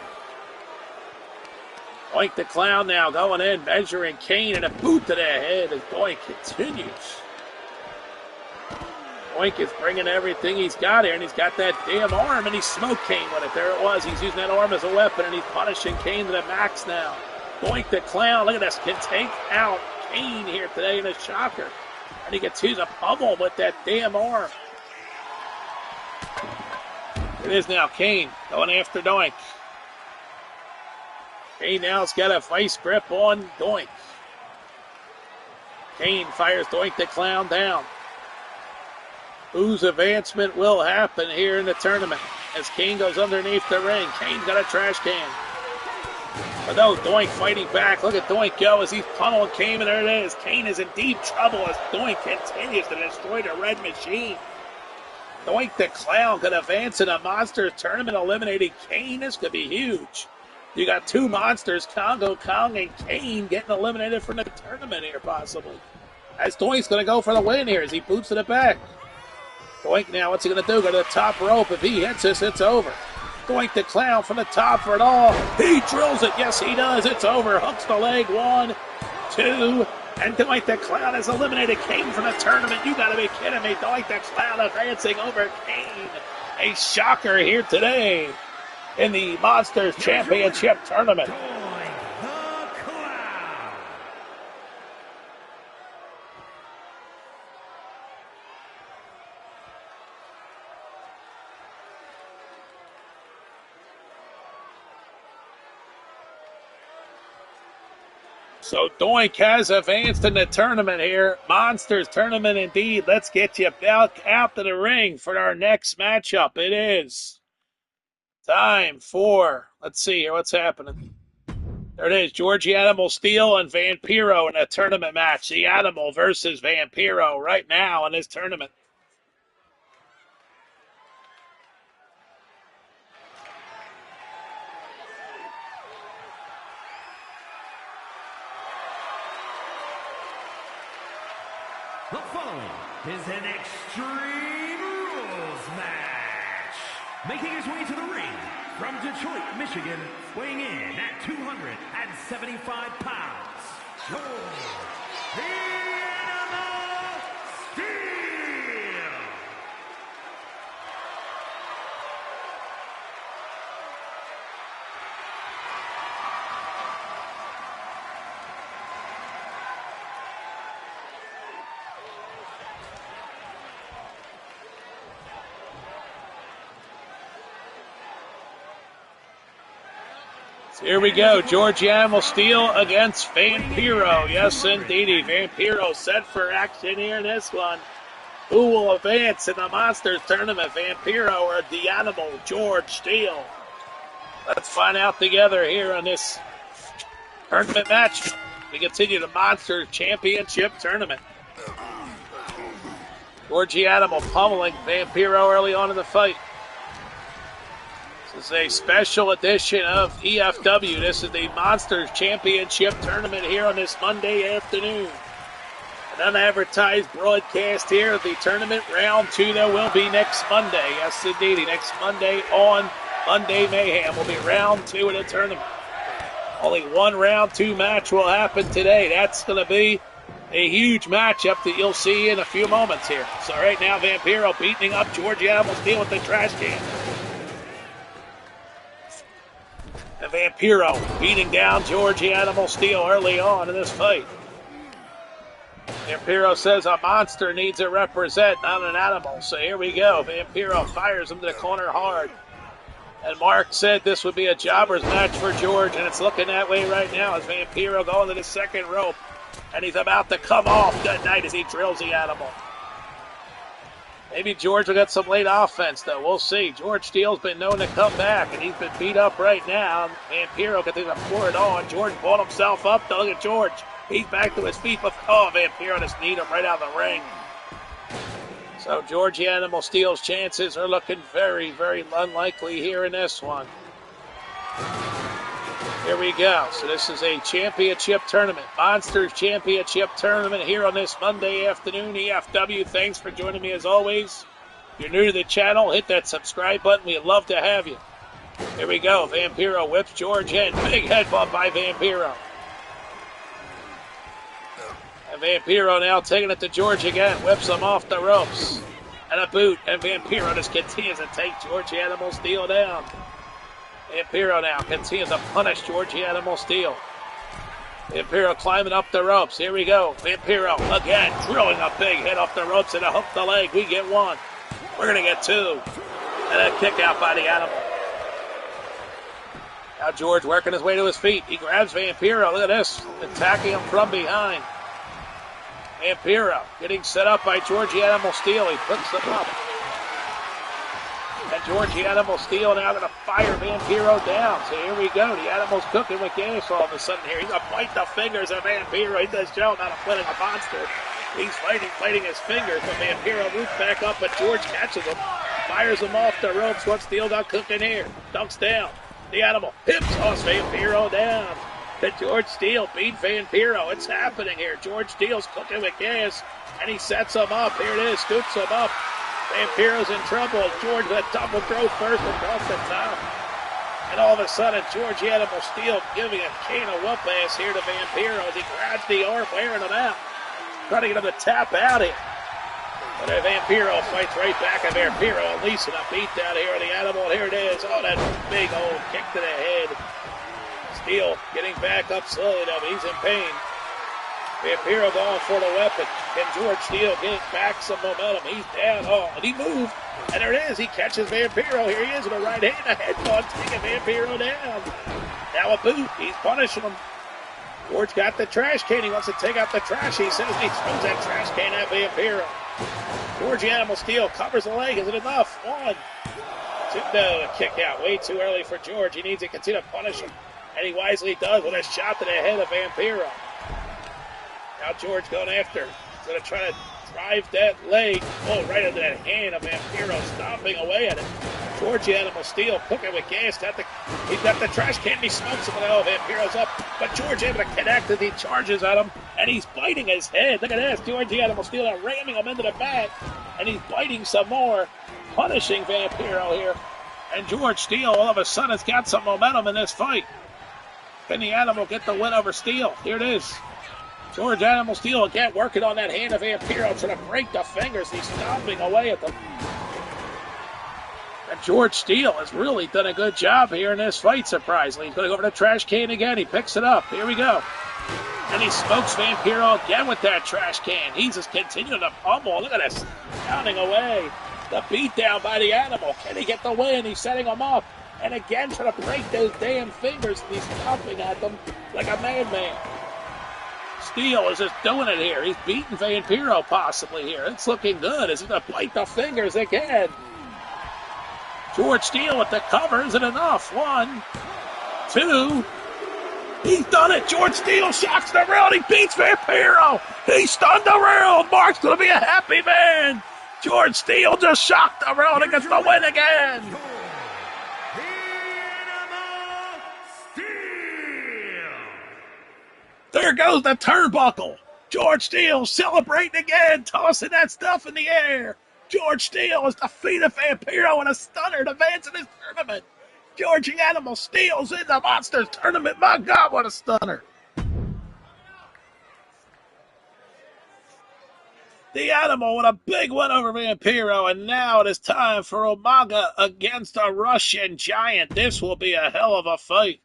Doink the Clown now going in, measuring Kane, and a boot to the head as Doink continues. Doink is bringing everything he's got here, and he's got that damn arm, and he smoked Kane with it. There it was. He's using that arm as a weapon, and he's punishing Kane to the max now. Doink the Clown, look at this, can take out Kane here today in a shocker. And he gets to use a pummel with that damn arm. It is now Kane going after Doink. Kane now's got a vice grip on Doink. Kane fires Doink the Clown down. Whose advancement will happen here in the tournament as Kane goes underneath the ring. Kane's got a trash can. But no, Doink fighting back. Look at Doink go as he's pummeling Kane, and there it is. Kane is in deep trouble as Doink continues to destroy the Red Machine. Doink the Clown could advance in a Monsters tournament, eliminating Kane. This could be huge. You got two monsters, Congo Kong and Kane, getting eliminated from the tournament here, possibly. As Doink's going to go for the win here as he boots to the back. Doink now, what's he going to do? Go to the top rope. If he hits this, it's over. Doink the Clown from the top for it all. He drills it. Yes, he does. It's over. Hooks the leg. 1, 2, and Doink the Clown has eliminated Kane from the tournament. You gotta be kidding me. Doink the Clown advancing over Kane. A shocker here today in the Monsters Championship Tournament. So Doink has advanced in the tournament here. Monsters tournament indeed. Let's get you back out to the ring for our next matchup. It is time for, let's see here, what's happening. There it is, Georgie Animal Steel and Vampiro in a tournament match. The Animal versus Vampiro right now in this tournament. The following is an Extreme Rules match. Making his way to the ring from Detroit, Michigan, weighing in at 275 pounds, George Animal Steel. Here we go, Georgie Animal Steel against Vampiro. Yes, indeedy. Vampiro set for action here in this one. Who will advance in the Monsters Tournament, Vampiro or the Animal, George Steele? Let's find out together here on this tournament match. We continue the Monsters Championship Tournament. Georgie Animal pummeling Vampiro early on in the fight. This is a special edition of EFW. This is the Monsters Championship Tournament here on this Monday afternoon. An unadvertised broadcast here of the tournament. Round 2 there will be next Monday. Yes, indeed. Next Monday on Monday Mayhem will be round 2 of the tournament. Only one round 2 match will happen today. That's going to be a huge matchup that you'll see in a few moments here. So right now, Vampiro beating up Georgie Animal Steel with the trash can. And Vampiro beating down Georgie Animal Steel early on in this fight. Vampiro says a monster needs to represent, not an animal. So here we go. Vampiro fires him to the corner hard. And Mark said this would be a jobber's match for George, and it's looking that way right now as Vampiro going to the second rope. And he's about to come off. Good night as he drills the animal. Maybe George will get some late offense, though. We'll see. George Steele's been known to come back, and he's been beat up right now. Vampiro continues to pour it on. George brought himself up. Look at George. He's back to his feet. But, oh, Vampiro just kneed him right out of the ring. So Georgie Animal Steel's chances are looking very, very unlikely here in this one. Here we go. So this is a championship tournament. Monsters Championship Tournament here on this Monday afternoon. EFW, thanks for joining me as always. If you're new to the channel, hit that subscribe button. We'd love to have you. Here we go. Vampiro whips George in. Big head bump by Vampiro. And Vampiro now taking it to George again. Whips him off the ropes. And a boot. And Vampiro just continues to take Georgie Animal Steel down. Vampiro now continues to punish Georgie Animal Steel. Vampiro climbing up the ropes. Here we go. Vampiro again drilling a big hit off the ropes and a hook the leg. We get one. We're going to get two. And a kick out by the animal. Now George working his way to his feet. He grabs Vampiro. Look at this. Attacking him from behind. Vampiro getting set up by Georgie Animal Steel. He picks him up. And Georgie Animal Steel now going to fire Vampiro down. So here we go. The Animal's cooking with gas all of a sudden here. He's going to bite the fingers of Vampiro. He does show not a fighting a monster. He's fighting his fingers. But Vampiro moves back up, but George catches him. Fires him off the ropes. What's Steel got cooking here? Dunks down. The Animal hips toss Vampiro down. To George Steele beat Vampiro. It's happening here. George Steele's cooking with gas. And he sets him up. Here it is. Scoops him up. Vampiro's in trouble as George with a double throw first across the top. And all of a sudden, George Animal Steel giving a cane of whoop ass here to Vampiro as he grabs the arm, wearing him out. Trying to get him to tap out here. But Vampiro fights right back at Vampiro, unleashing a beat down here on the Animal. And here it is. Oh, that big old kick to the head. Steel getting back up slowly though. He's in pain. Vampiro going for the weapon. Can George Steele get back some momentum? He's down. Oh, and he moved. And there it is. He catches Vampiro. Here he is with a right hand. A headbutt taking Vampiro down. Now a boot. He's punishing him. George got the trash can. He wants to take out the trash. He says he throws that trash can at Vampiro. George Animal Steel covers the leg. Is it enough? 1, 2. No, a kick out. Way too early for George. He needs to continue to punish him. And he wisely does with a shot to the head of Vampiro. Now George going after. He's going to try to drive that leg. Oh, right into that hand of Vampiro, stomping away at it. George Animal Steel cooking with gas. He's got the trash can. He smokes him. Oh, Vampiro's up. But George able to connect as he charges at him. And he's biting his head. Look at this. George Animal Steel ramming him into the back. And he's biting some more. Punishing Vampiro here. And George Steele all of a sudden has got some momentum in this fight. Can the Animal get the win over Steele? Here it is. George Animal Steel again working on that hand of Vampiro, trying to break the fingers. He's stomping away at them. And George Steele has really done a good job here in this fight, surprisingly. He's going to go over the trash can again. He picks it up. Here we go. And he smokes Vampiro again with that trash can. He's just continuing to pummel. Look at this. Pounding away. The beatdown by the Animal. Can he get the win? He's setting him up. And again, trying to break those damn fingers. And he's stomping at them like a madman. Steele is just doing it here. He's beating Vampiro possibly here. It's looking good. Is he going to bite the fingers again? George Steele with the cover. Is it enough? 1, 2. He's done it. George Steele shocks the round. He beats Vampiro. He stunned the round. Mark's going to be a happy man. George Steele just shocked the round and gets the win again. There goes the turnbuckle. George Steele celebrating again, tossing that stuff in the air. George Steele has defeated Vampiro in a stunner to advance in this tournament. George Animal Steele's in the Monsters tournament. My God, what a stunner. The Animal with a big win over Vampiro, and now it is time for Umaga against a Russian Giant. This will be a hell of a fight.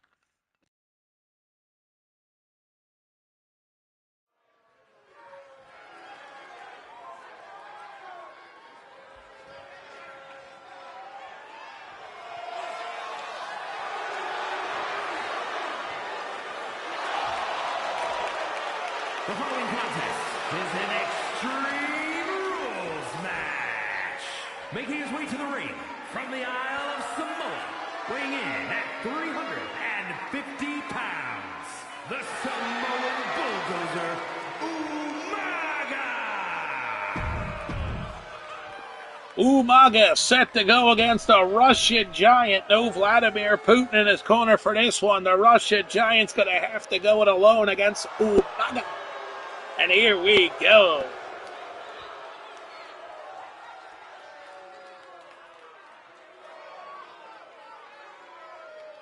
The following contest is an Extreme Rules match. Making his way to the ring from the Isle of Samoa, weighing in at 350 pounds, the Samoan Bulldozer, Umaga! Umaga set to go against the Russian Giant. No Vladimir Putin in his corner for this one. The Russian Giant's going to have to go it alone against Umaga. And here we go.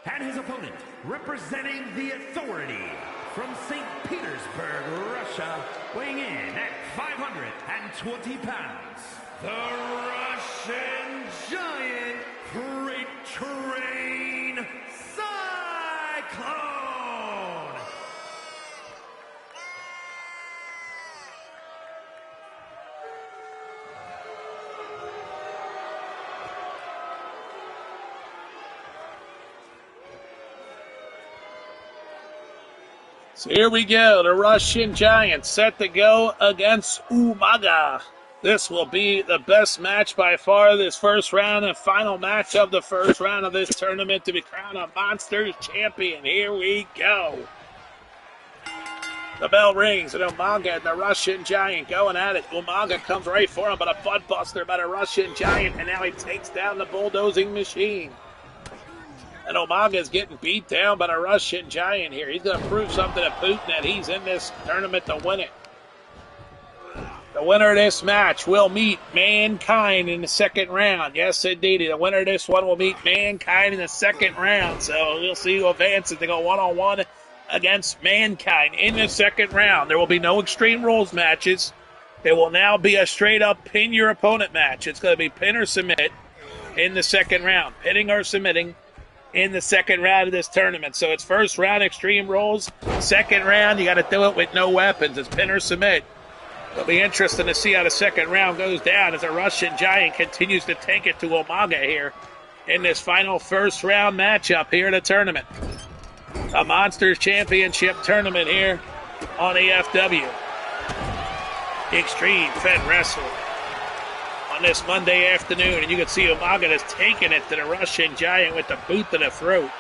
And his opponent, representing the Authority from St. Petersburg, Russia, weighing in at 520 pounds, the Russian Giant, Great Train Cyclone! So here we go. The Russian Giant set to go against Umaga. This will be the best match by far, this first round and final match of the first round of this tournament to be crowned a Monsters champion. Here we go. The bell rings and Umaga and the Russian Giant going at it. Umaga comes right for him, but a butt buster by the Russian Giant, and now he takes down the bulldozing machine. And Umaga is getting beat down by the Russian Giant here. He's going to prove something to Putin that he's in this tournament to win it. The winner of this match will meet Mankind in the second round. Yes, indeed. The winner of this one will meet Mankind in the second round. So we'll see who advances to go one-on-one against Mankind in the second round. There will be no Extreme Rules matches. It will now be a straight-up pin your opponent match. It's going to be pin or submit in the second round. Pinning or submitting in the second round of this tournament. So it's first round Extreme Rules. Second round, you got to do it with no weapons. It's pin or submit. It'll be interesting to see how the second round goes down as a Russian Giant continues to take it to Umaga here in this final first round matchup here in the tournament. A Monsters Championship tournament here on EFW. Extreme Fed Wrestling on this Monday afternoon. And you can see Umaga is taking it to the Russian Giant with the boot to the throat.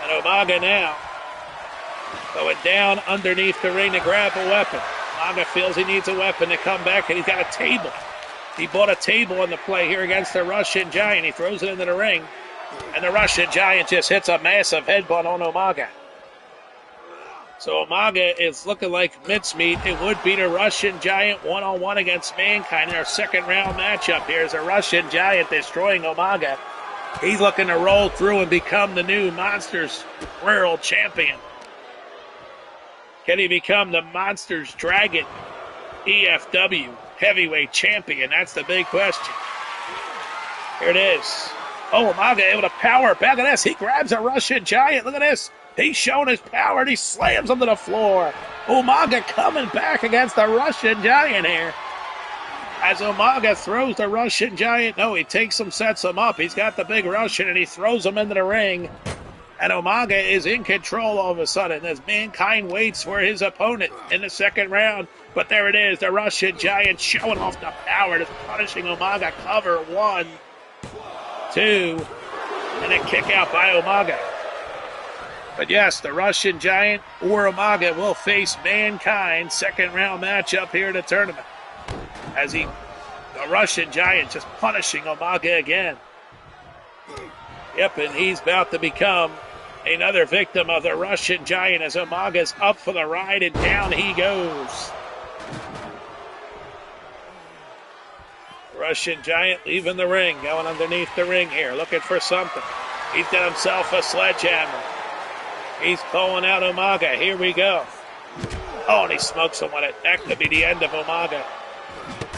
And Umaga now going down underneath the ring to grab a weapon. Umaga feels he needs a weapon to come back, and he's got a table. He bought a table in the play here against the Russian Giant. He throws it into the ring, and the Russian Giant just hits a massive headbutt on Umaga. So Umaga is looking like mincemeat. It would be the Russian Giant one-on-one against Mankind in our second round matchup. Here's a Russian Giant destroying Umaga. He's looking to roll through and become the new Monsters World Champion. Can he become the Monsters Dragon EFW Heavyweight Champion? That's the big question. Here it is. Oh, Umaga able to power back. Look at this. He grabs a Russian Giant. Look at this. He's showing his power, and he slams him to the floor. Umaga coming back against the Russian Giant here. As Umaga throws the Russian Giant, no, he takes him, sets him up. He's got the big Russian, and he throws him into the ring. And Umaga is in control all of a sudden as Mankind waits for his opponent in the second round. But there it is, the Russian Giant showing off the power, just punishing Umaga. Cover 1, 2, and a kick out by Umaga. But yes, the Russian Giant or Umaga will face Mankind. Second round matchup here in the tournament. As the Russian Giant just punishing Umaga again. Yep, and he's about to become another victim of the Russian Giant as Umaga's up for the ride, and down he goes. Russian Giant leaving the ring, going underneath the ring here, looking for something. He's got himself a sledgehammer. He's calling out Umaga. Here we go. Oh, and he smokes him with it. That could be the end of Umaga.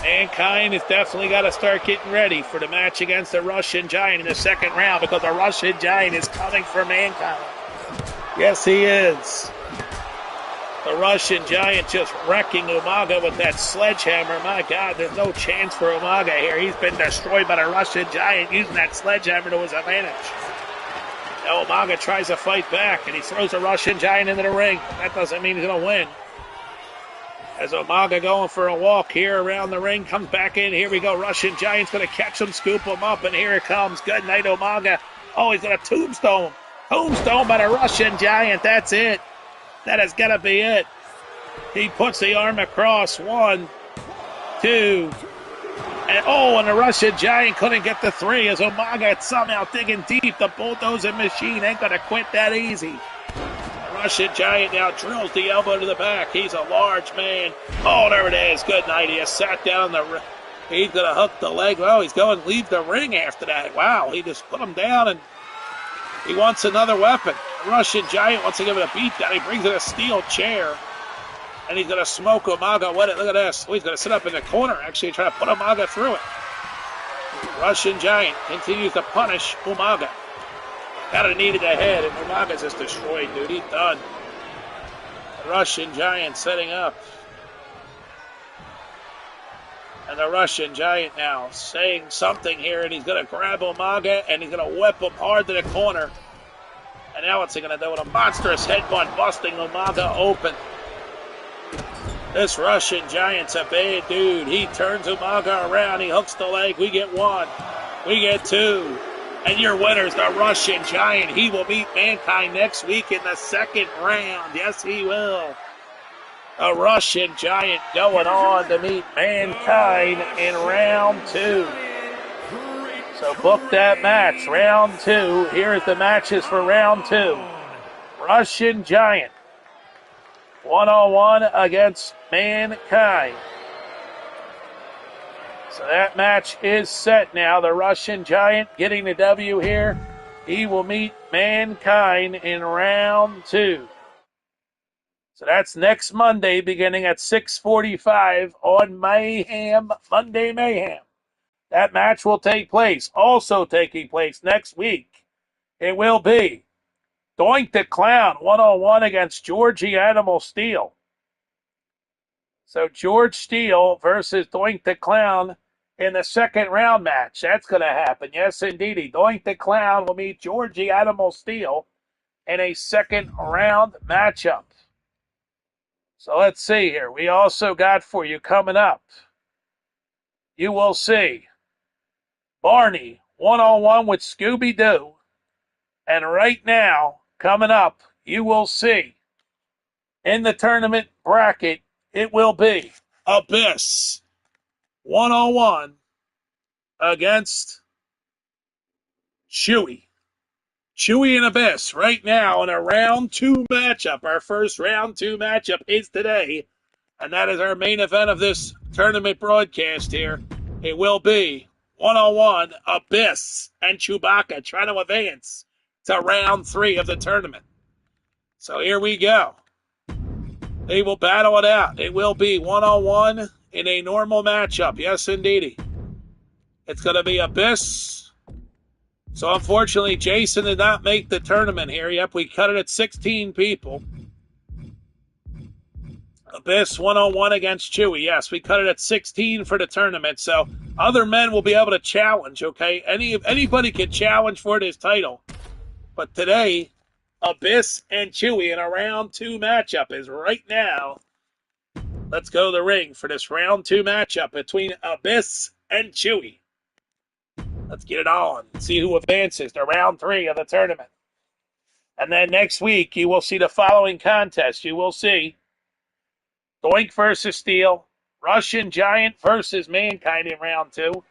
Mankind has definitely got to start getting ready for the match against the Russian Giant in the second round, because the Russian Giant is coming for Mankind. Yes, he is. The Russian Giant just wrecking Umaga with that sledgehammer. My God, there's no chance for Umaga here. He's been destroyed by the Russian Giant using that sledgehammer to his advantage. Now Umaga tries to fight back, and he throws the Russian Giant into the ring. That doesn't mean he's going to win. As Umaga going for a walk here around the ring, comes back in. Here we go. Russian Giant's going to catch him, scoop him up, and here it comes. Good night, Umaga. Oh, he's going to tombstone. Tombstone by the Russian Giant. That's it. That has got to be it. He puts the arm across. 1, 2, and the Russian Giant couldn't get the 3 as Umaga somehow digging deep. The bulldozing machine ain't going to quit that easy. Russian Giant now drills the elbow to the back. He's a large man. Oh, there it is. Good night. He has sat down he's going to hook the leg. Oh, he's going to leave the ring after that. Wow, he just put him down, and he wants another weapon. The Russian Giant wants to give it a beat down. He brings in a steel chair, and he's going to smoke Umaga with it. Look at this. Oh, he's going to sit up in the corner, actually, try to put Umaga through it. Russian Giant continues to punish Umaga. Got it needed ahead, and Umaga's just destroyed, dude. He's done. The Russian Giant setting up. And the Russian Giant now saying something here, and he's going to grab Umaga, and he's going to whip him hard to the corner. And now what's he going to do with a monstrous headbutt, busting Umaga open. This Russian Giant's a bad dude. He turns Umaga around. He hooks the leg. We get 1. We get 2. And your winner's the Russian Giant. He will meet Mankind next week in the second round. Yes, he will. A Russian Giant going on to meet Mankind in round 2. So book that match, round 2. Here is the matches for round 2. Russian Giant 1-on-1 against Mankind. So that match is set now. The Russian Giant getting the W here. He will meet Mankind in round 2. So that's next Monday beginning at 6:45 on Mayhem, Monday Mayhem. That match will take place. Also taking place next week, it will be Doink the Clown 1-on-1 against Georgie Animal Steel. So George Steele versus Doink the Clown in the second round match. That's going to happen. Yes, indeedy. Doink the Clown will meet Georgie Animal Steel in a second round matchup. So let's see here. We also got for you coming up, you will see Barney 1-on-1 with Scooby-Doo. And right now, coming up, you will see in the tournament bracket, it will be Abyss 1-on-1 against Chewy. Chewy and Abyss right now in a round 2 matchup. Our first round 2 matchup is today, and that is our main event of this tournament broadcast here. It will be 1-on-1 Abyss and Chewbacca trying to advance to round 3 of the tournament. So here we go. They will battle it out. It will be 1-on-1 in a normal matchup. Yes, indeedy. It's going to be Abyss. So unfortunately, Jason did not make the tournament here. Yep, we cut it at 16 people. Abyss 1-on-1 against Chewy. Yes, we cut it at 16 for the tournament. So other men will be able to challenge, okay? Anybody can challenge for this title. But today, Abyss and Chewy in a round 2 matchup is right now. Let's go to the ring for this round 2 matchup between Abyss and Chewy. Let's get it on. See who advances to round 3 of the tournament. And then next week, you will see the following contest. You will see Doink versus Steel, Russian Giant versus Mankind in round 2.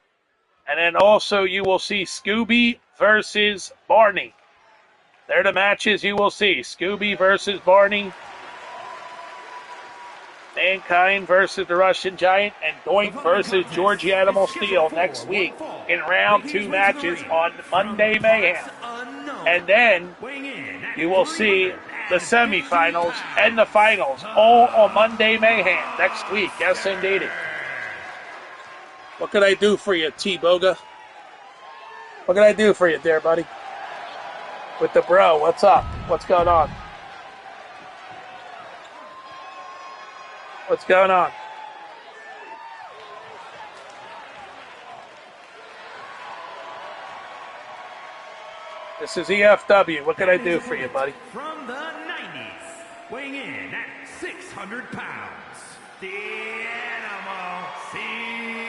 And then also you will see Scooby versus Barney. They're the matches you will see. Scooby versus Barney, Mankind versus the Russian Giant, and Doink versus Georgie Animal Steel next week in round 2 matches on Monday Mayhem. And then you will see the semifinals and the finals all on Monday Mayhem next week. Yes, indeed. What can I do for you, T-Boga? What can I do for you there, buddy? With the bro, what's up? What's going on? What's going on? This is EFW. What can I do for you, buddy? From the 90s, weighing in at 600 pounds, the Animal C.E.W.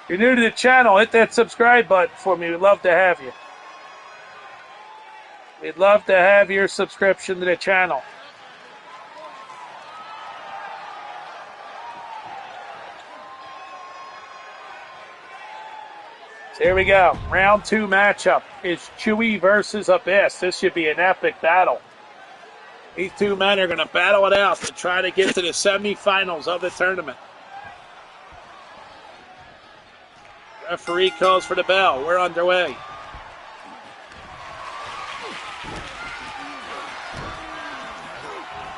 If you're new to the channel, hit that subscribe button for me. We'd love to have you. We'd love to have your subscription to the channel. So here we go. Round 2 matchup is Chewy versus Abyss. This should be an epic battle. These two men are going to battle it out to try to get to the semifinals of the tournament. Referee calls for the bell. We're underway.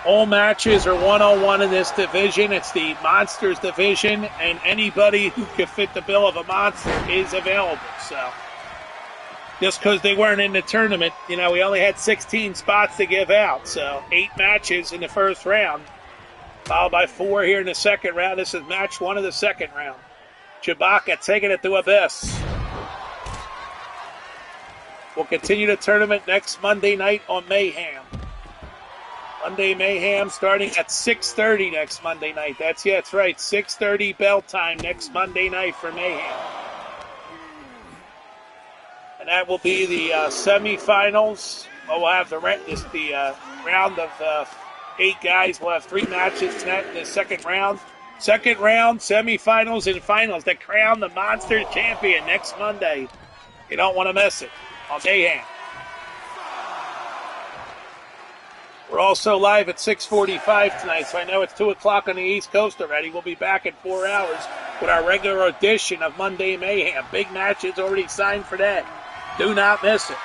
All matches are 1-on-1 in this division. It's the Monsters division, and anybody who can fit the bill of a monster is available. So, just because they weren't in the tournament, you know, we only had 16 spots to give out. So, 8 matches in the first round, followed by 4 here in the second round. This is match 1 of the second round. Chewbacca taking it to Abyss. We'll continue the tournament next Monday night on Mayhem. Monday Mayhem starting at 6:30 next Monday night. That's right, 6:30 bell time next Monday night for Mayhem. And that will be the semifinals. Well, we'll have the round of 8 guys. We'll have 3 matches tonight in the second round. Second round, semifinals, and finals to crown the Monsters champion next Monday. You don't want to miss it on Mayhem. We're also live at 6:45 tonight, so I know it's 2 o'clock on the East Coast already. We'll be back in 4 hours with our regular edition of Monday Mayhem. Big matches already signed for that. Do not miss it.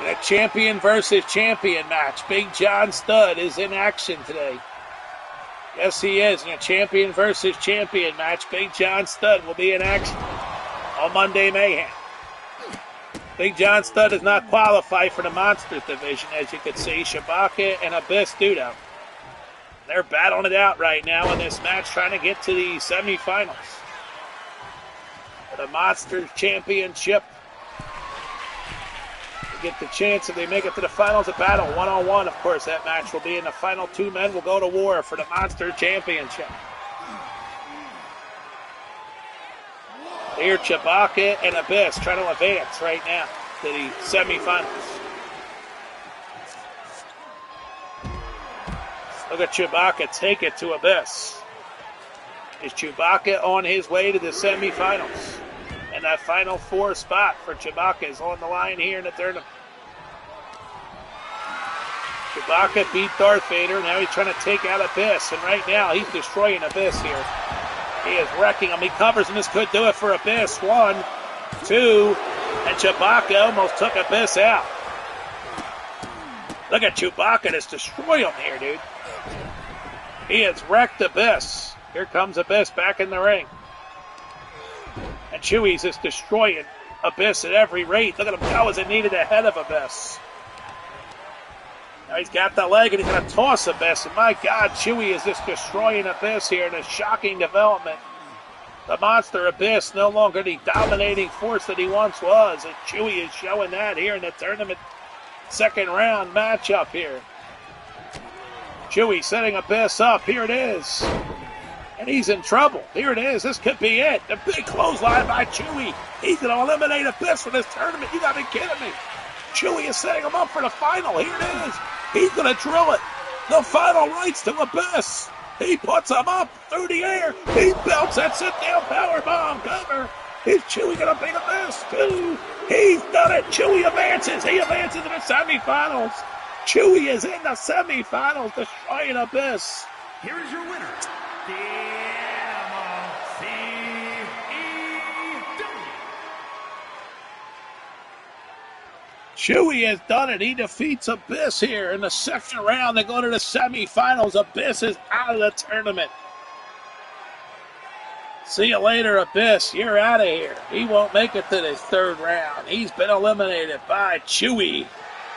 In a champion versus champion match, Big John Studd is in action today. Yes, he is. In a champion versus champion match, Big John Studd will be in action on Monday Mayhem. Big John Studd does not qualify for the Monsters division, as you can see. Shabaka and Abyss do though. They're battling it out right now in this match, trying to get to the semifinals for the Monsters Championship. They get the chance if they make it to the finals of battle, one-on-one. Of course, that match will be in the final. 2 men will go to war for the Monster Championship. Here, Chewbacca and Abyss trying to advance right now to the semifinals. Look at Chewbacca take it to Abyss. Is Chewbacca on his way to the semifinals? And that final 4 spot for Chewbacca is on the line here in the tournament. Chewbacca beat Darth Vader. Now he's trying to take out Abyss. And right now he's destroying Abyss here. He is wrecking him. He covers, and this could do it for Abyss. 1, 2, and Chewbacca almost took Abyss out. Look at Chewbacca just destroy him here, dude. He has wrecked Abyss. Here comes Abyss back in the ring. And Chewie's just destroying Abyss at every rate. Look at him go as it needed ahead of Abyss. Now he's got the leg, and he's going to toss Abyss. And my God, Chewie is just destroying Abyss here in a shocking development. The monster Abyss no longer the dominating force that he once was. And Chewie is showing that here in the tournament second round matchup here. Chewie setting Abyss up. Here it is. And he's in trouble. Here it is. This could be it. The big clothesline by Chewie. He's going to eliminate Abyss from this tournament. You got to be kidding me. Chewie is setting him up for the final. Here it is. He's going to drill it. The final rights to Abyss. He puts him up through the air. He belts that sit-down powerbomb cover. Is Chewie going to beat Abyss too? He's done it. Chewie advances. He advances to the semifinals. Chewie is in the semifinals, destroying Abyss. Here is your winner, the Chewie has done it. He defeats Abyss here in the second round. They go to the semifinals. Abyss is out of the tournament. See you later, Abyss. You're out of here. He won't make it to this third round. He's been eliminated by Chewie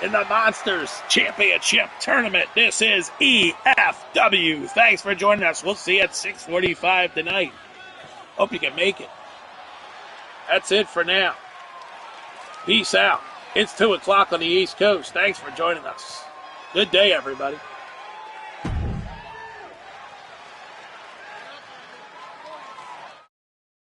in the Monsters Championship Tournament. This is EFW. Thanks for joining us. We'll see you at 6:45 tonight. Hope you can make it. That's it for now. Peace out. It's 2 o'clock on the East Coast. Thanks for joining us. Good day, everybody.